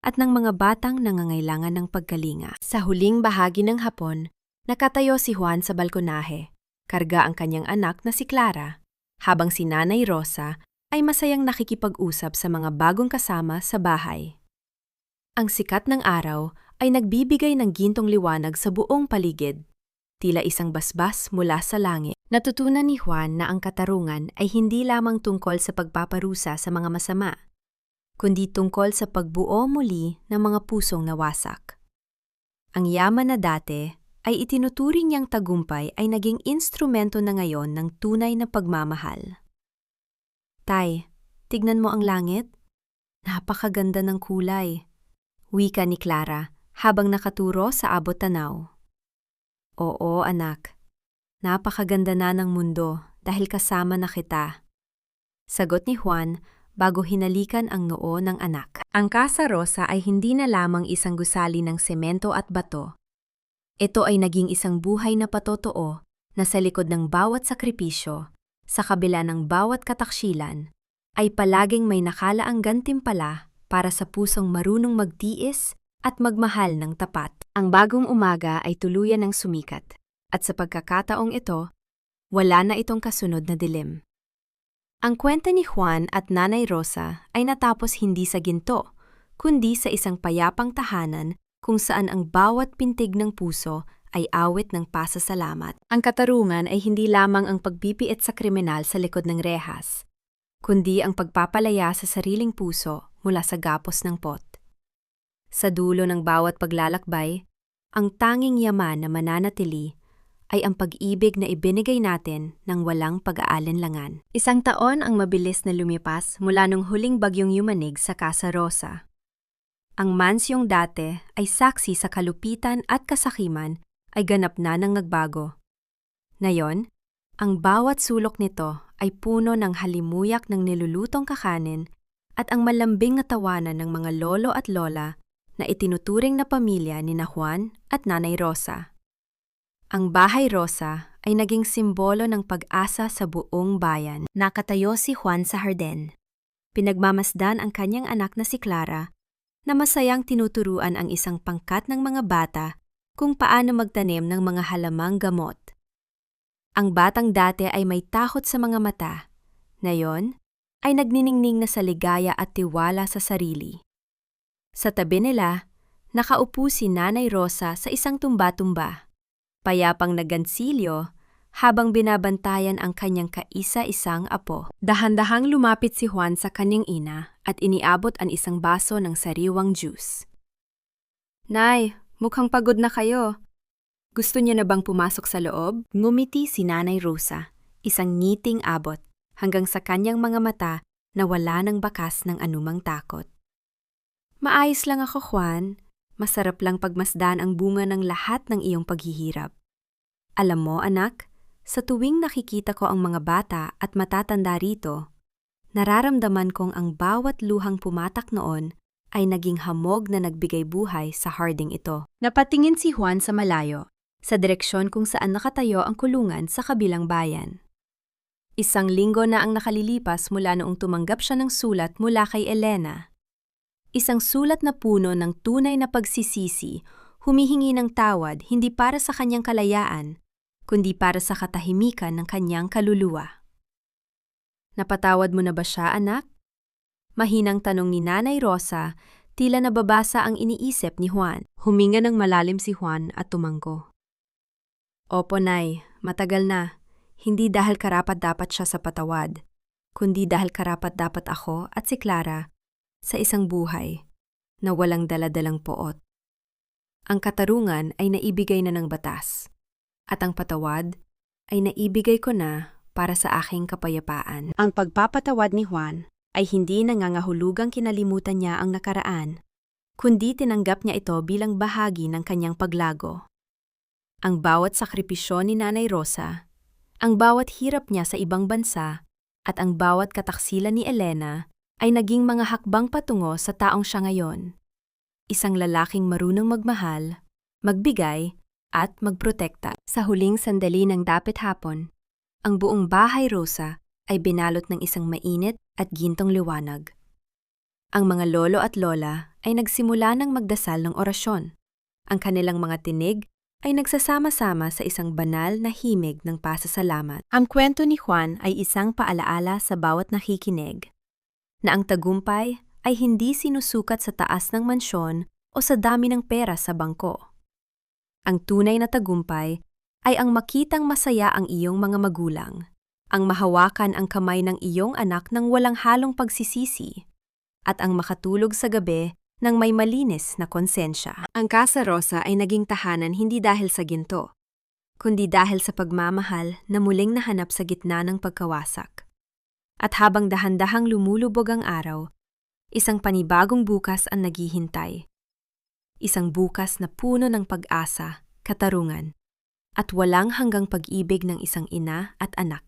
B: at ng mga batang nangangailangan ng pagkalinga. Sa huling bahagi ng hapon, nakatayo si Juan sa balkonahe, karga ang kanyang anak na si Clara, habang si Nanay Rosa ay masayang nakikipag-usap sa mga bagong kasama sa bahay. Ang sikat ng araw ay nagbibigay ng gintong liwanag sa buong paligid, tila isang basbas mula sa langit. Natutunan ni Juan na ang katarungan ay hindi lamang tungkol sa pagpaparusa sa mga masama, kundi tungkol sa pagbuo muli ng mga pusong nawasak. Ang yaman na dati ay itinuturing niyang tagumpay ay naging instrumento na ngayon ng tunay na pagmamahal. Tay, tignan mo ang langit. Napakaganda ng kulay, wika ni Clara habang nakaturo sa abot tanaw. Oo, anak. Napakaganda na ng mundo dahil kasama na kita. Sagot ni Juan bago hinalikan ang noo ng anak. Ang Casa Rosa ay hindi na lamang isang gusali ng semento at bato. Ito ay naging isang buhay na patotoo na sa likod ng bawat sakripisyo, sa kabila ng bawat kataksilan, ay palaging may nakalaang gantimpala para sa pusong marunong magtiis at magmahal ng tapat. Ang bagong umaga ay tuluyan ng sumikat. At sa pagkakataong ito, wala na itong kasunod na dilim. Ang kwenta ni Juan at Nanay Rosa ay natapos hindi sa ginto, kundi sa isang payapang tahanan
A: kung saan ang bawat pintig ng puso ay awit ng pasasalamat. Ang katarungan ay hindi lamang ang pagbibiit sa kriminal sa likod ng rehas, kundi ang pagpapalaya sa sariling puso mula sa gapos ng pot. Sa dulo ng bawat paglalakbay, ang tanging yaman na mananatili ay ang pag-ibig na ibinigay natin ng walang pag-aalinlangan. 1 taon ang mabilis na lumipas mula nung huling bagyong yumanig sa Casa Rosa. Ang mansyong dati ay saksi sa kalupitan at kasakiman ay ganap na nang nagbago. Ngayon, ang bawat sulok nito ay puno ng halimuyak ng nilulutong kakanin at ang malambing na tawanan ng mga lolo at lola na itinuturing na pamilya ni na Juan at Nanay Rosa. Ang Bahay Rosa ay naging simbolo ng pag-asa sa buong bayan. Nakatayo si Juan sa harden. Pinagmamasdan ang kanyang anak na si Clara na masayang tinuturuan ang isang pangkat ng mga bata kung paano magtanim ng mga halamang gamot. Ang batang dati ay may takot sa mga mata, ngayon ay nagniningning na sa ligaya at tiwala sa sarili. Sa tabi nila, nakaupo si Nanay Rosa sa isang tumba-tumba, payapang nagansilyo habang binabantayan ang kanyang kaisa-isang apo. Dahan-dahang lumapit si Juan sa kanyang ina at iniabot ang isang baso ng sariwang juice. Nay, mukhang pagod na kayo. Gusto niyo na bang pumasok sa loob? Ngumiti si Nanay Rosa, isang ngiting abot, hanggang sa kanyang mga mata na wala ng bakas ng anumang takot. Maayos lang ako, Juan. Masarap lang pagmasdan ang bunga ng lahat ng iyong paghihirap. Alam mo, anak, sa tuwing nakikita ko ang mga bata at matatanda rito, nararamdaman kong ang bawat luhang pumatak noon ay naging hamog na nagbigay buhay sa harding ito. Napatingin si Juan sa malayo, sa direksyon kung saan nakatayo ang kulungan sa kabilang bayan. 1 linggo na ang nakalilipas mula noong tumanggap siya ng sulat mula kay Elena. Isang sulat na puno ng tunay na pagsisisi, humihingi ng tawad hindi para sa kanyang kalayaan, kundi para sa katahimikan ng kanyang kaluluwa. Napatawad mo na ba siya, anak? Mahinang tanong ni Nanay Rosa, tila nababasa ang iniisip ni Juan. Huminga ng malalim si Juan at tumanggo. Opo, Nay, matagal na. Hindi dahil karapat-dapat siya sa patawad, kundi dahil karapat-dapat ako at si Clara sa isang buhay na walang daladalang poot. Ang katarungan ay naibigay na ng batas, at ang patawad ay naibigay ko na para sa aking kapayapaan. Ang pagpapatawad ni Juan ay hindi nangangahulugang kinalimutan niya ang nakaraan, kundi tinanggap niya ito bilang bahagi ng kanyang paglago. Ang bawat sakripisyo ni Nanay Rosa, ang bawat hirap niya sa ibang bansa, at ang bawat kataksilan ni Elena ay naging mga hakbang patungo sa taong siya ngayon. Isang lalaking marunong magmahal, magbigay, at magprotekta. Sa huling sandali ng dapit hapon, ang buong Bahay Rosa ay binalot ng isang mainit at gintong liwanag. Ang mga lolo at lola ay nagsimula ng magdasal ng orasyon. Ang kanilang mga tinig ay nagsasama-sama sa isang banal na himig ng pasasalamat. Ang kwento ni Juan ay isang paalaala sa bawat nakikinig, na ang tagumpay ay hindi sinusukat sa taas ng mansyon o sa dami ng pera sa bangko. Ang tunay na tagumpay ay ang makitang masaya ang iyong mga magulang, ang mahawakan ang kamay ng iyong anak ng walang halong pagsisisi, at ang makatulog sa gabi ng may malinis na konsensya. Ang Casa Rosa ay naging tahanan hindi dahil sa ginto, kundi dahil sa pagmamahal na muling nahanap sa gitna ng pagkawasak. At habang dahan-dahang lumulubog ang araw, isang panibagong bukas ang naghihintay. Isang bukas na puno ng pag-asa, katarungan, at walang hanggang pag-ibig ng isang ina at anak.